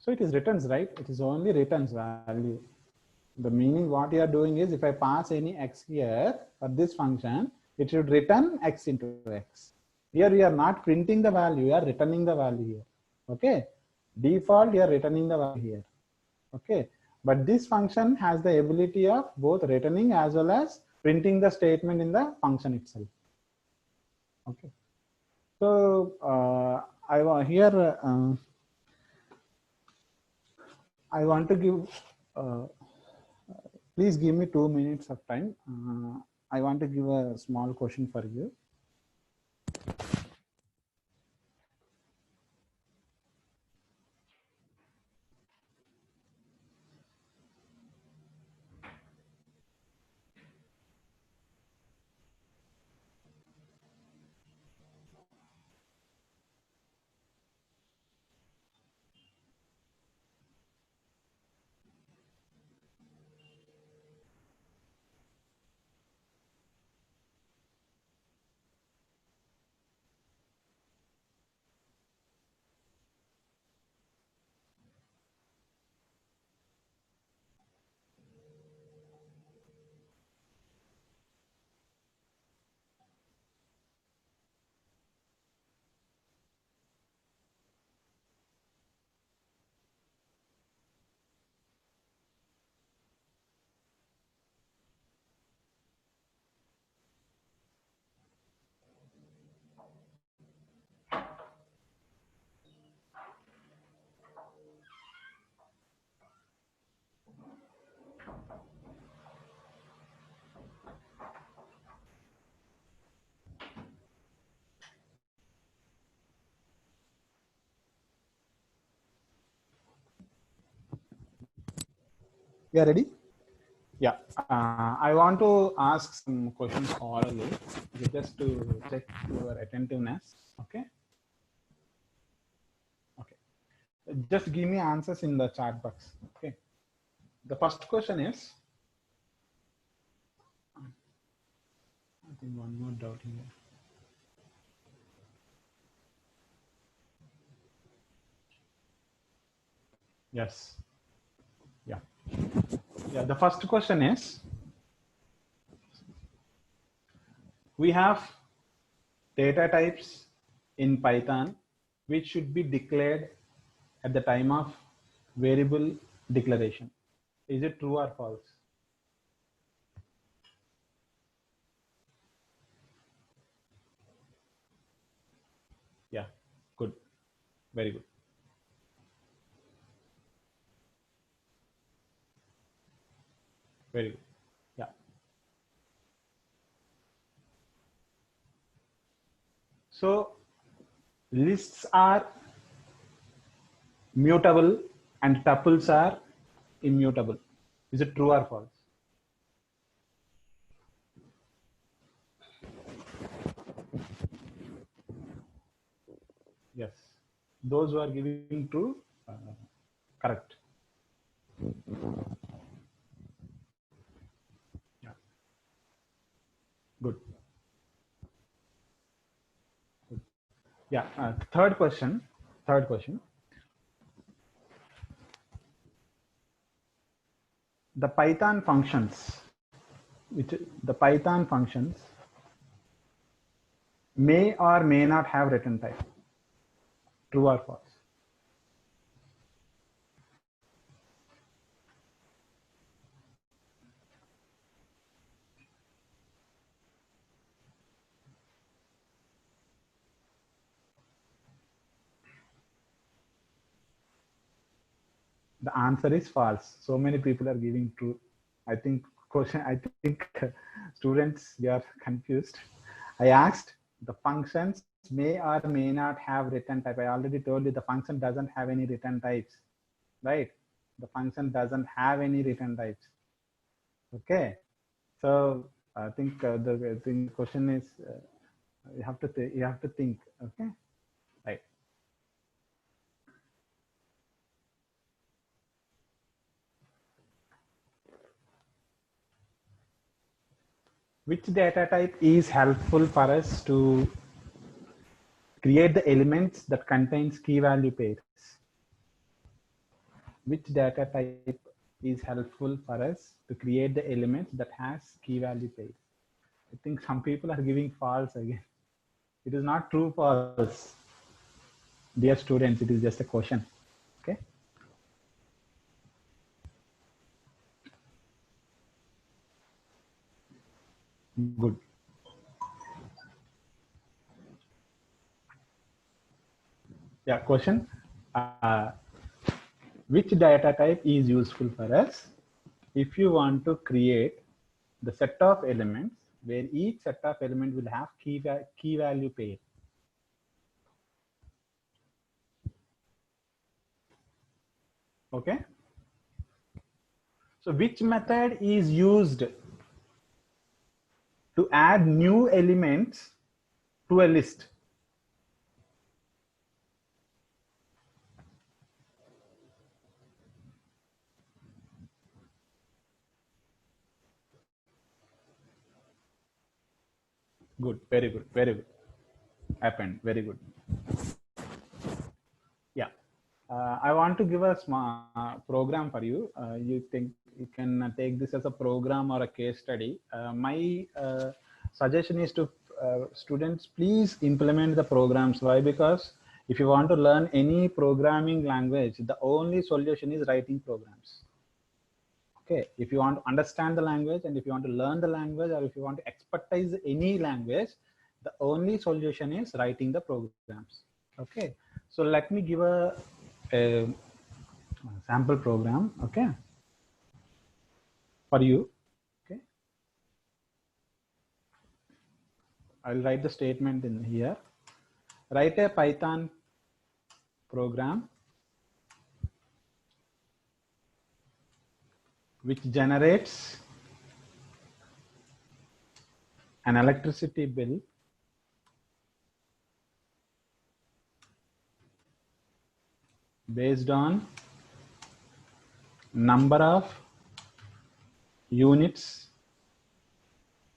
B: So it is returns, right? It is only returns value. The meaning what you are doing is if I pass any x here for this function, it should return x into x. Here we are not printing the value, we are returning the value here. Okay, default you are returning the value here. Okay, but this function has the ability of both returning as well as printing the statement in the function itself. Okay, so I want here I want to give please give me 2 minutes of time. I want to give a small question for you. You are ready? Yeah, I want to ask some questions orally, just to check your attentiveness. Okay. Okay. Just give me answers in the chat box. Okay. The first question is, I think one more doubt here. Yes. Yeah. Yeah. The first question is, we have data types in Python which should be declared at the time of variable declaration. Is it true or false? Yeah, good. Very good. Very good. Yeah. So lists are mutable and tuples are immutable. Is it true or false? Yes. Those who are giving true, correct. Yeah. Good. Good. Yeah. Third question. Third question. The Python functions, the Python functions may or may not have return type. True or false? The answer is false. So many people are giving true. I think students, you are confused. I asked the functions may or may not have return type. I already told you the function doesn't have any return types, right? The function doesn't have any return types. Okay. So I think the question is you have to think. Okay. Right. Which data type is helpful for us to create the elements that contains key value pairs? Which data type is helpful for us to create the elements that has key value pairs? I think some people are giving false again. It is not true, false. Dear students, it is just a question. Okay. Good. Yeah, question. Which data type is useful for us if you want to create the set of elements where each set of element will have key value pair? Okay. So which method is used to add new elements to a list? Good, very good, very good. Happened, very good. Yeah. I want to give a small program for you. You think you can take this as a program or a case study. My suggestion is to students, please implement the programs. Why? Because if you want to learn any programming language, the only solution is writing programs. Okay, if you want to understand the language and if you want to learn the language or if you want to expertise any language, the only solution is writing the programs. Okay, so let me give a sample program, okay, for you. Okay, I'll write the statement in here. Write a Python program which generates an electricity bill based on number of units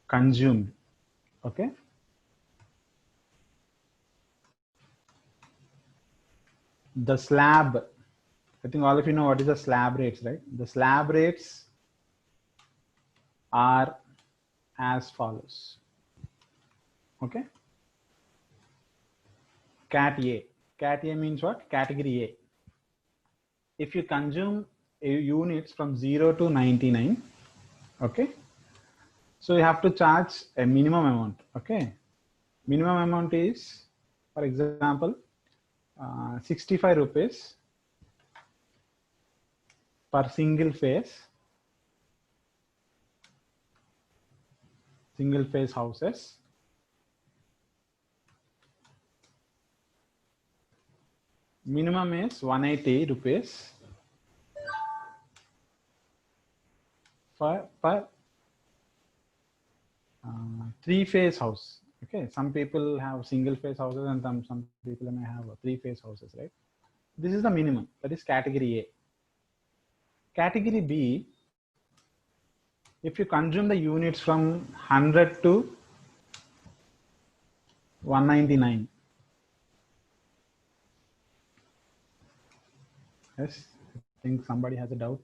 B: consumed. Okay, the slab, I think all of you know what is the slab rates, right? The slab rates are as follows. Okay, cat A. Cat A means what? Category A. If you consume units from 0 to 99, okay, so you have to charge a minimum amount. Okay, minimum amount is, for example, 65 rupees per single phase houses. Minimum is 180 rupees per three-phase house. Okay, some people have single-phase houses and some people may have three-phase houses, right? This is the minimum. That is category A. Category B, if you consume the units from 100 to 199. Yes, I think somebody has a doubt.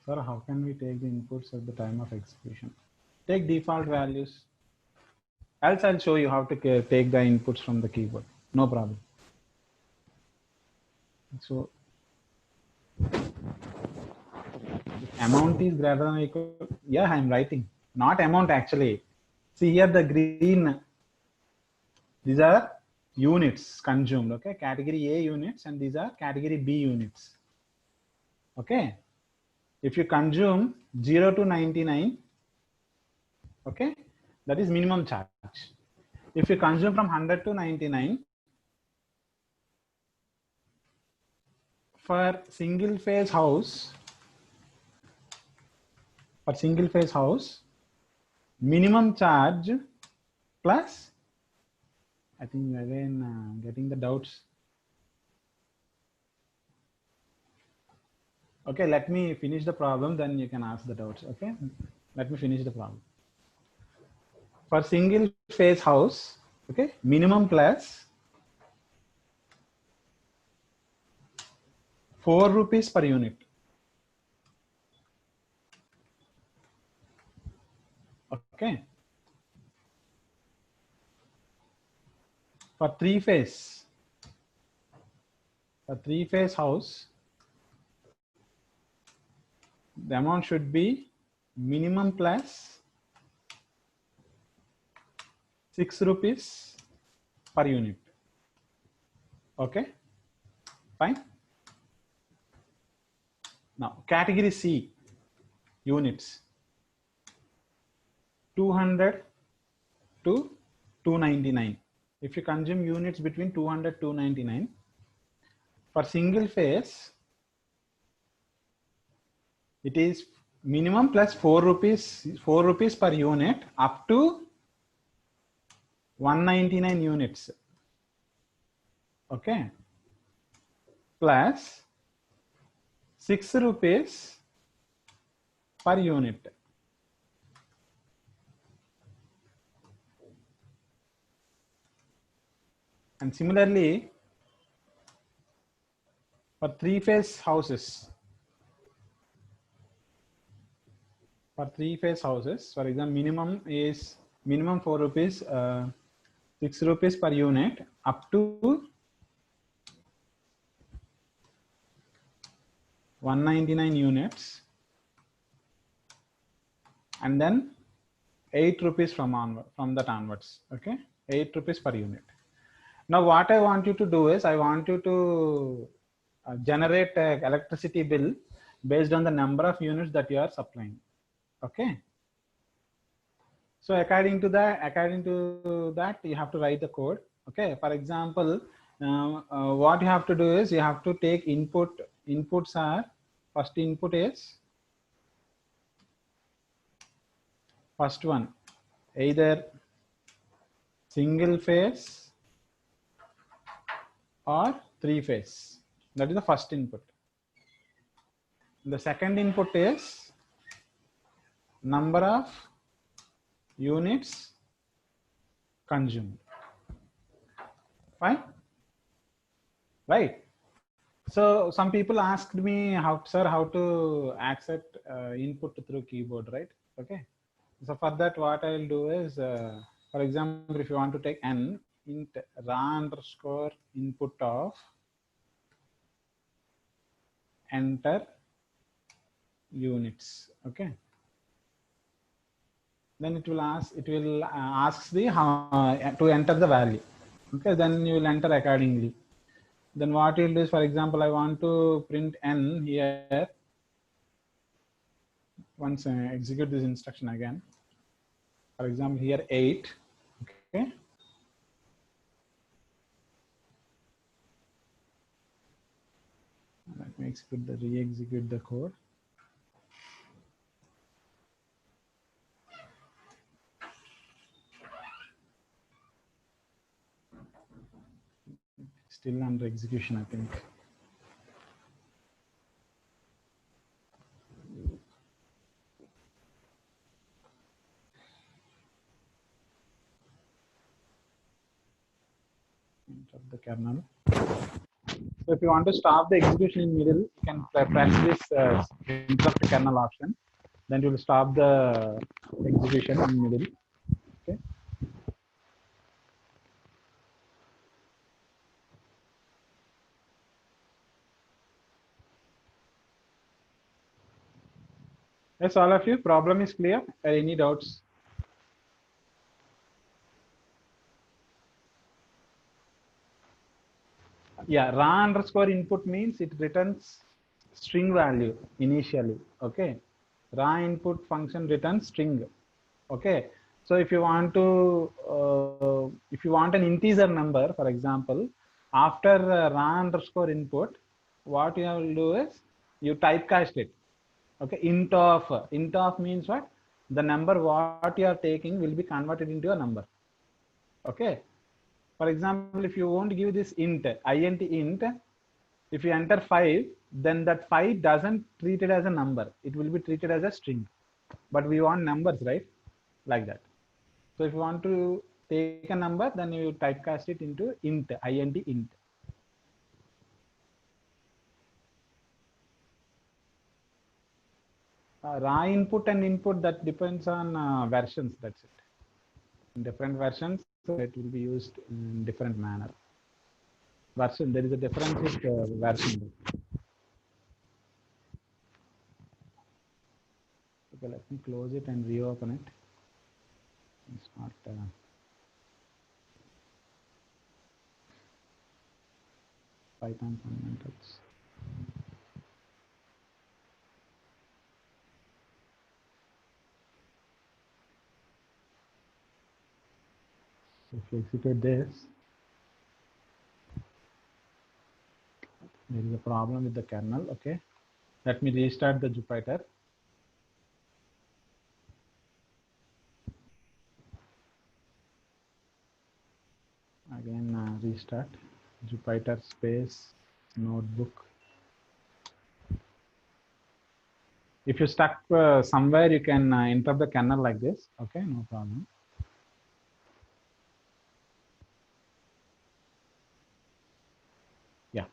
B: Sir, how can we take the inputs at the time of execution? Take default values. Else I'll show you how to take the inputs from the keyboard. No problem. So amount is greater than or equal. Yeah, I'm writing. Not amount actually. See here the green. These are units consumed. Okay, category A units and these are category B units. Okay. If you consume 0 to 99, okay, that is minimum charge. If you consume from 100 to 99, for single phase house, minimum charge plus, I think again getting the doubts. Okay, let me finish the problem, then you can ask the doubts. Okay, let me finish the problem. For single phase house, okay, minimum plus 4 rupees per unit. Okay. For three phase house, the amount should be minimum plus 6 rupees per unit. Okay, fine. Now category C units, 200 to 299. If you consume units between 200 to 299, for single phase, it is minimum plus 4 rupees per unit up to 199 units. Okay, plus 6 rupees per unit. And similarly, for three phase houses, for example, minimum 4 rupees, 6 rupees per unit up to 199 units, and then 8 rupees from that onwards. Okay, 8 rupees per unit. Now what I want you to do is, I want you to generate an electricity bill based on the number of units that you are supplying. Okay, so according to that you have to write the code. Okay, for example, what you have to do is, you have to take inputs are, first input is, first one, either single phase or three phase. That is the first input. The second input is number of units consumed. Fine, right? So some people asked me, how to accept input through keyboard, right? Okay, so for that what I will do is, for example, if you want to take n, int ra_ input of enter units. Okay, then it will ask the to enter the value. Okay, then you will enter accordingly. Then what you'll do is, for example, I want to print n here. Once I execute this instruction again, for example, here 8. Okay, let me re-execute the code. Still under execution, I think. Interrupt the kernel. So if you want to stop the execution in middle, you can press this interrupt the kernel option. Then you will stop the execution in middle. Okay. Yes, all of you, problem is clear. Any doubts? Yeah, raw underscore input means it returns string value initially. Okay, raw input function returns string. Okay, so if you want to if you want an integer number, for example, after raw underscore input, what you will do is you typecast it. Okay, int of means what? The number what you are taking will be converted into a number. Okay, for example, if you won't give this int int, if you enter 5, then that 5 doesn't treat it as a number. It will be treated as a string. But we want numbers, right? Like that. So if you want to take a number, then you typecast it into int int. Raw input and input, that depends on versions. That's it. In different versions, so it will be used in different manner. Version, there is a difference with version. Okay, let me close it and reopen it. It's not Python fundamentals. So if you execute this, there is a problem with the kernel. Okay, let me restart the Jupyter. Again, restart Jupyter space notebook. If you're stuck somewhere, you can interrupt the kernel like this. Okay, no problem. Yeah.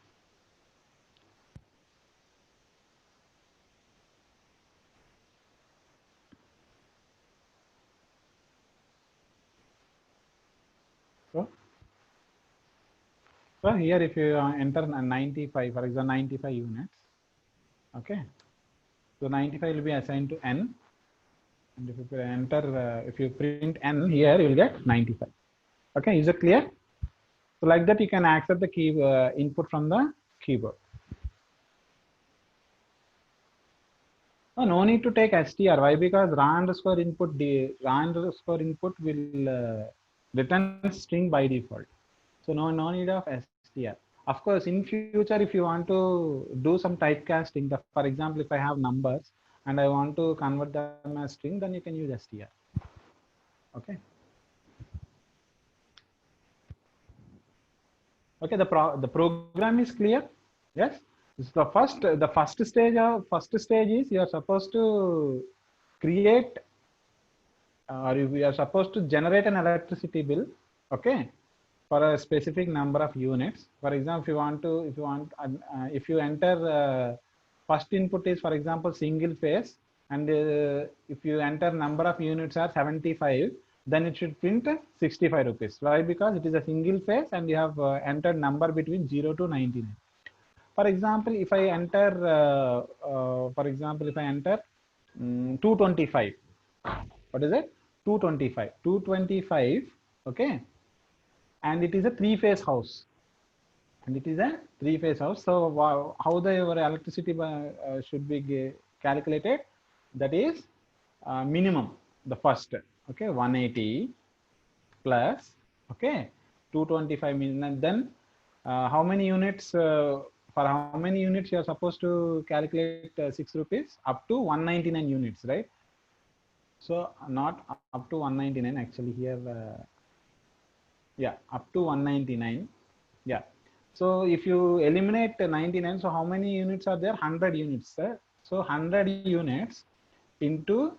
B: So here, if you enter 95, for example, 95 units. Okay. So 95 will be assigned to n. And if you enter, if you print n here, you will get 95. Okay, is it clear? So like that, you can access the key input from the keyboard. Oh, no need to take str. Why? Because raw underscore input will return string by default. So no need of str. Of course, in future, if you want to do some typecasting, for example, if I have numbers and I want to convert them as string, then you can use str. Okay. Okay, the program is clear. Yes. This is the first stage is you are supposed to create or you are supposed to generate an electricity bill. Okay, for a specific number of units. For example, if you enter first input is, for example, single phase, and if you enter number of units are 75, then it should print 65 rupees. Why? Because it is a single phase and you have entered number between 0 to 99. For example, if I enter 225, what is it? 225, okay, and it is a three-phase house. So how your electricity should be calculated? That is minimum, the first, okay, 180 plus, okay, 225 million, and then how many units for how many units you are supposed to calculate 6 rupees? Up to 199 units, right? So not up to 199 actually here. Yeah, up to 199. Yeah. So if you eliminate 99, so how many units are there? 100 units, sir. So 100 units into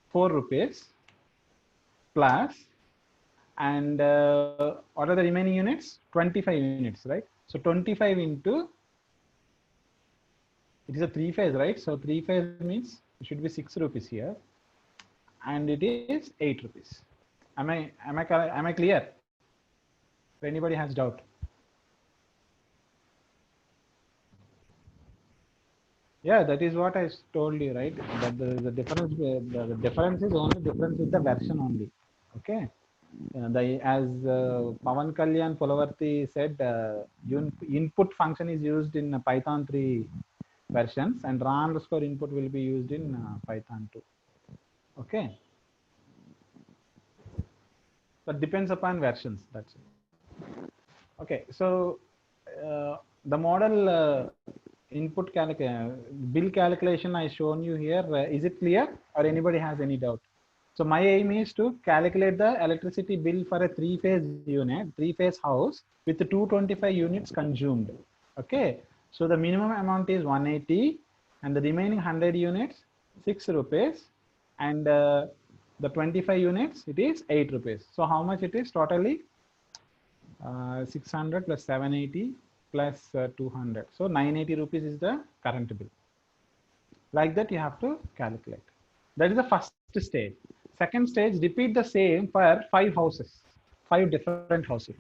B: 4 rupees plus, and what are the remaining units? 25 units, right? So 25 into, it is a 3 phase, right? So 3 phase means it should be 6 rupees here, and it is 8 rupees. Am I clear? If anybody has doubt. Yeah, that is what I told you, right? That the difference, the difference is only difference with the version only. Okay. As Pavan Kalyan Pulavarthi said, input function is used in Python 3 versions, and raw_input will be used in Python 2. Okay. That depends upon versions. That's it. Okay. So the model input bill calculation I shown you here. Is it clear, or anybody has any doubt? So my aim is to calculate the electricity bill for a 3-phase unit, 3-phase house with 225 units consumed. Okay. So the minimum amount is 180, and the remaining 100 units 6 rupees, and the 25 units it is 8 rupees. So how much it is totally? 600 plus 780 plus 200. So 980 rupees is the current bill. Like that you have to calculate. That is the first stage. Second stage, repeat the same for 5 houses, 5 different houses,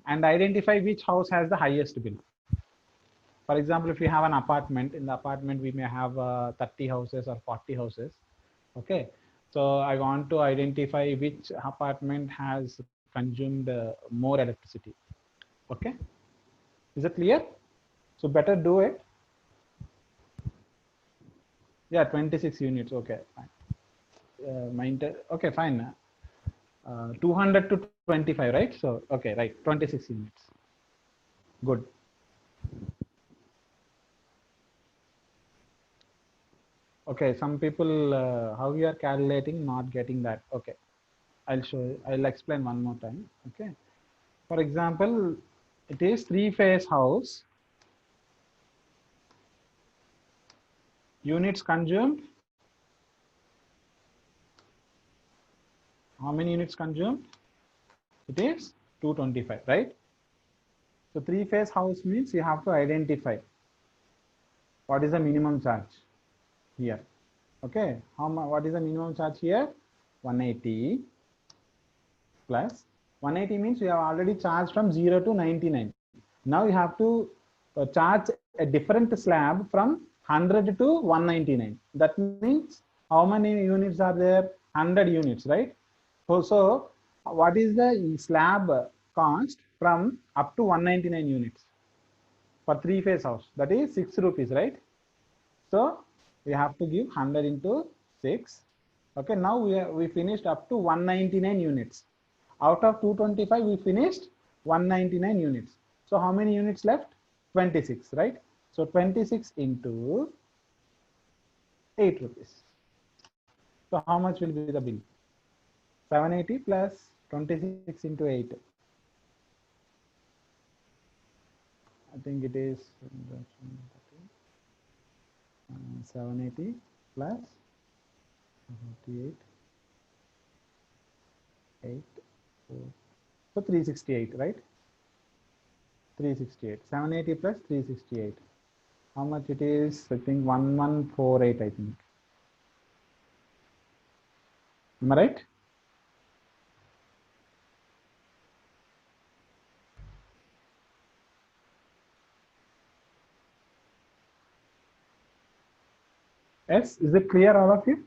B: and identify which house has the highest bill. For example, if we have an apartment, in the apartment we may have 30 houses or 40 houses. Okay. So I want to identify which apartment has consumed more electricity. Okay. Is it clear? So better do it. Yeah, 26 units. Okay, fine. Okay, fine. 200 to 25, right? So, okay, right. 26 units. Good. Okay, some people, how you are calculating, not getting that. Okay, I'll explain one more time. Okay. For example, it is 3-phase house. Units consumed. How many units consumed? It is 225, right? So 3-phase house means you have to identify what is the minimum charge here. Okay, what is the minimum charge here? 180 plus 180 means you have already charged from 0 to 99. Now you have to charge a different slab from 100 to 199. That means how many units are there? 100 units, right? So what is the slab cost from up to 199 units for 3-phase house? That is 6 rupees, right? So we have to give 100 into 6. Okay, now we finished up to 199 units. Out of 225, we finished 199 units. So how many units left? 26, right? So 26 into 8 rupees. So how much will be the bill? 780 plus 26 into 8. I think it is 780 plus 48, 8, 4. So 368, right? 368. 780 plus 368. How much it is? I think 1148, I think. Am I right? Yes, is it clear, all of you?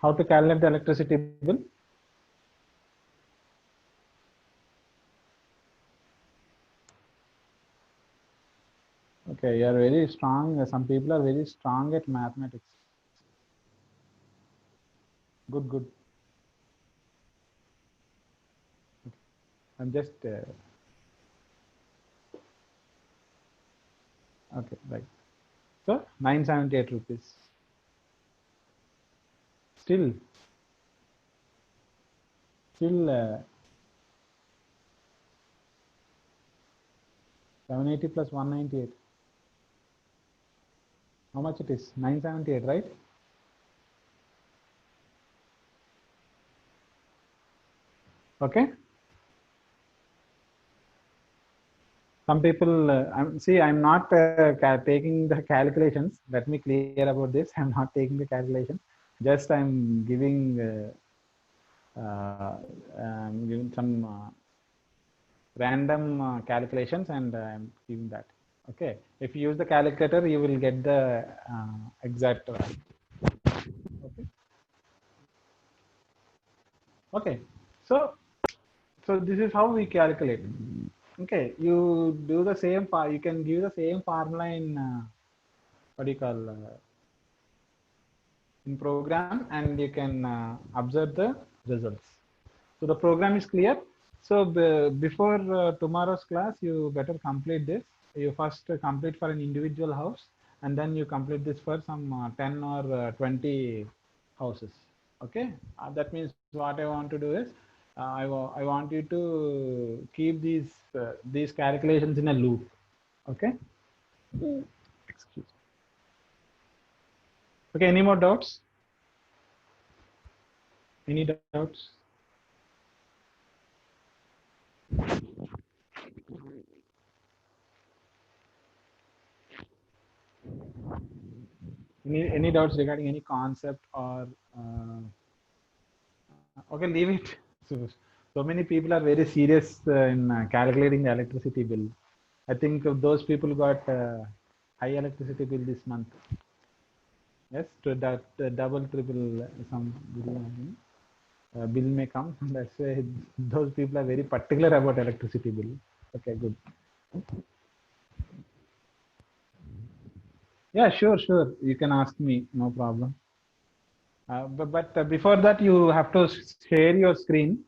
B: How to calculate the electricity bill? Okay, you are very strong. Some people are very strong at mathematics. Good, good. I'm just okay, right. So 978 rupees. Still 780 plus 198. How much it is? 978, right? Okay. Some people I'm not taking the calculations. Let me clear about this. I'm not taking the calculation. Just I'm giving some random calculations, and I'm giving that. Okay. If you use the calculator, you will get the exact value. Okay. Okay. So this is how we calculate. Okay, you do the same. You can give the same formula in what do you call in program, and you can observe the results. So the program is clear. So before tomorrow's class, you better complete this. You first complete for an individual house, and then you complete this for some 10 or 20 houses. Okay, that means what I want to do is I want you to keep these calculations in a loop. Okay. Excuse me. Okay, any more doubts? Any doubts? Any doubts regarding any concept or okay, leave it. So many people are very serious in calculating the electricity bill. I think those people got high electricity bill this month. Yes, to that double, triple some bill may come. That's why those people are very particular about electricity bill. Okay, good. Yeah, sure. You can ask me, no problem. But before that, you have to share your screen.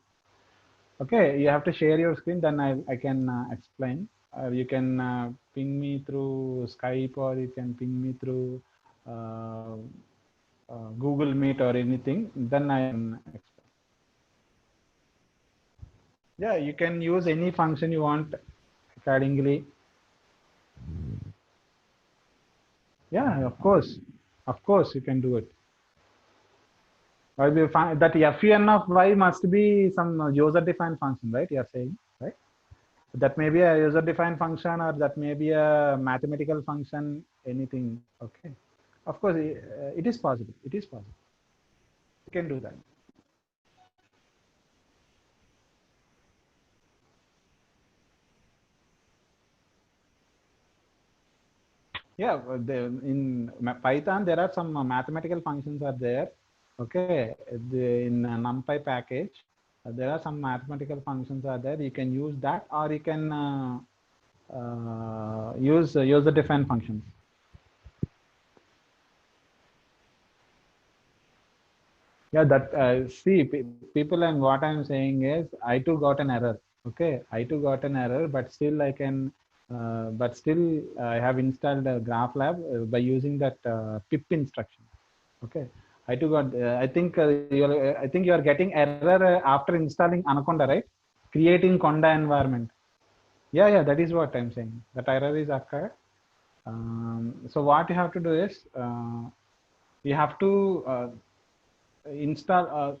B: Okay, you have to share your screen, then I can explain. You can ping me through Skype, or you can ping me through uh, Google Meet or anything. Then I can explain. Yeah, you can use any function you want accordingly. Yeah, of course, you can do it. That fun of y must be some user-defined function, right? You are saying, right? That may be a user-defined function, or that may be a mathematical function, anything. Okay. Of course, it is possible. It is possible. You can do that. Yeah, in Python, there are some mathematical functions are there. Okay, in NumPy package, there are some mathematical functions are there. You can use that, or you can use user-defined functions. Yeah, that see people, and what I'm saying is I too got an error. Okay, I too got an error, but still I can but still I have installed a GraphLab by using that pip instruction. Okay, I too got I think you are getting error after installing Anaconda, right? Creating Conda environment. Yeah, that is what I'm saying. That error is occurred. So what you have to do is you have to install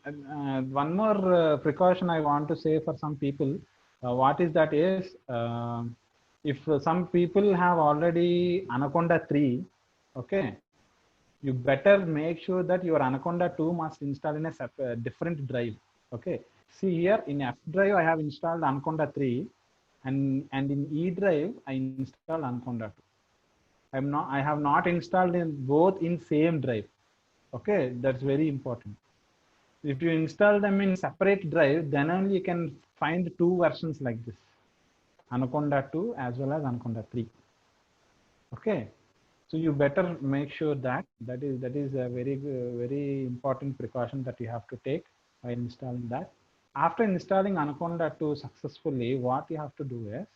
B: one more precaution I want to say for some people. What is that is if some people have already Anaconda 3, okay, you better make sure that your Anaconda 2 must install in a different drive. Okay, see here in F drive I have installed Anaconda 3, and in E drive I installed Anaconda 2. I have not installed in both in same drive. Okay, that's very important. If you install them in separate drive, then only you can find two versions like this, Anaconda 2 as well as Anaconda 3. Okay, so you better make sure that is a very important precaution that you have to take while installing that. after installing Anaconda 2 successfully, what you have to do is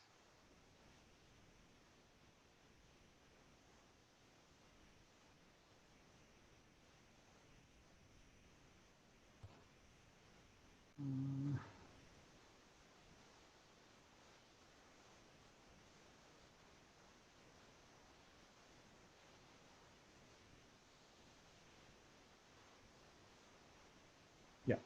B: yeah.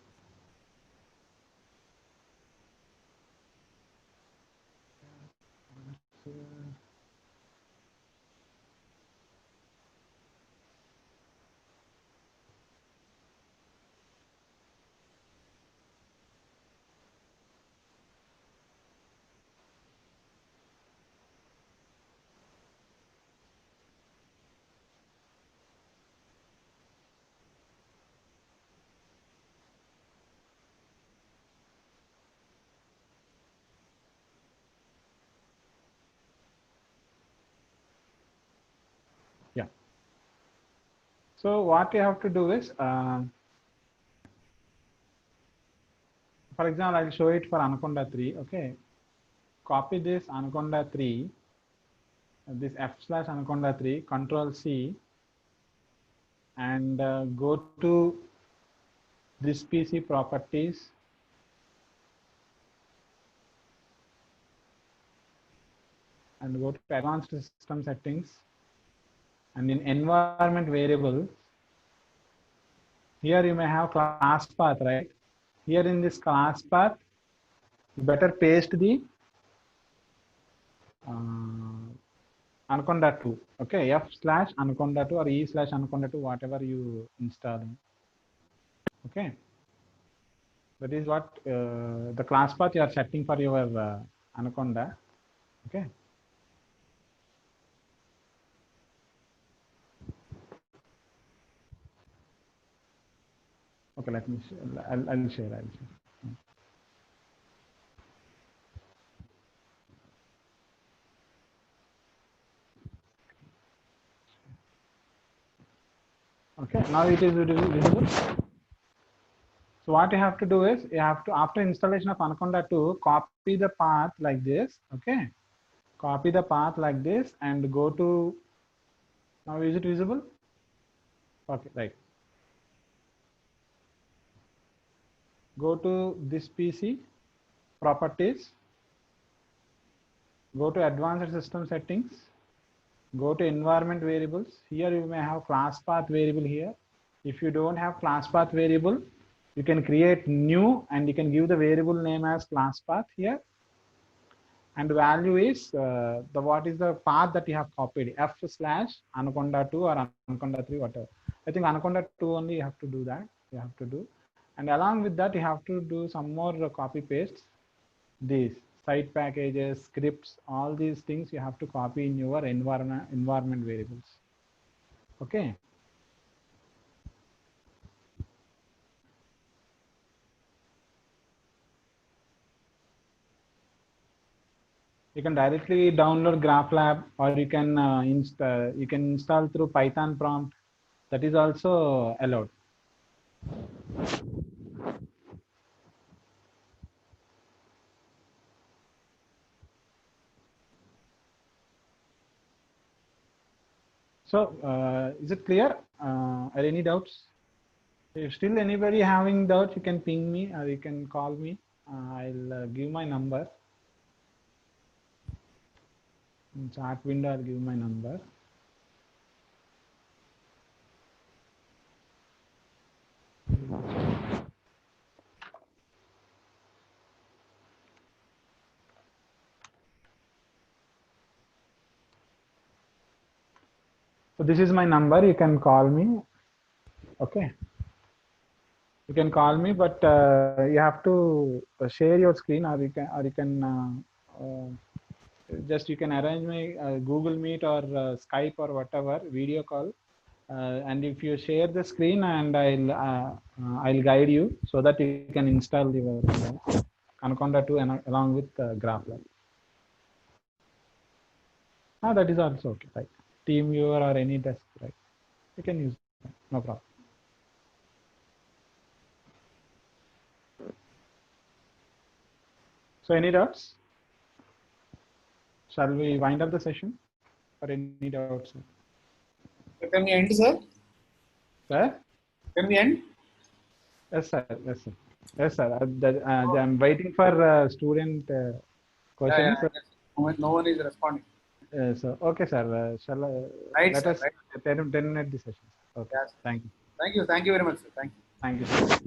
B: Yeah. So what you have to do is, for example, I'll show it for Anaconda 3. Okay. Copy this Anaconda 3, this f/Anaconda 3, Control C, and go to this PC properties. And go to advanced system settings, and in environment variables, here you may have class path, right? Here in this class path, you better paste the Anaconda 2. Okay, f/Anaconda 2 or e/Anaconda 2, whatever you installing. Okay, that is what the class path you are setting for your Anaconda. Okay. Okay, let me share. I'll share. Okay, now it is visible. So what you have to do is, you have to, after installation of Anaconda 2, copy the path like this. Okay, copy the path like this and go to, now is it visible? Okay, right. Go to this PC properties, go to advanced system settings, go to environment variables. Here you may have class path variable here. If you don't have class path variable, you can create new and you can give the variable name as class path here. And the value is what is the path that you have copied, f/Anaconda 2 or Anaconda 3, whatever. I think Anaconda 2 only you have to do that. You have to do. And along with that, you have to do some more copy pastes. These site packages, scripts, all these things you have to copy in your environment variables. Okay. You can directly download GraphLab, or you can install through Python prompt. That is also allowed. So is it clear? Are any doubts? If still anybody having doubts, you can ping me or you can call me. I'll give my number. In chat window, I'll give my number. So this is my number. You can call me. Okay. You can call me, but you have to share your screen, or you can just you can arrange my Google Meet or Skype or whatever video call. And if you share the screen, and I'll guide you so that you can install your Anaconda 2 and along with GraphLab. That is also okay, right? TeamViewer or any desk, right? You can use that, no problem. So any doubts? Shall we wind up the session? Or any doubts?
A: Can we end, sir?
B: Sir?
A: Can we end?
B: Yes, sir. Yes, sir. Yes, sir. I'm waiting for student questions.
A: Yeah, yes. No one is responding.
B: So, okay, sir. Shall I,
A: Right,
B: let
A: sir,
B: us
A: right.
B: terminate the session. Okay.
A: Yes.
B: Thank you.
A: Thank you very much, sir. Thank you.
B: Thank you, sir.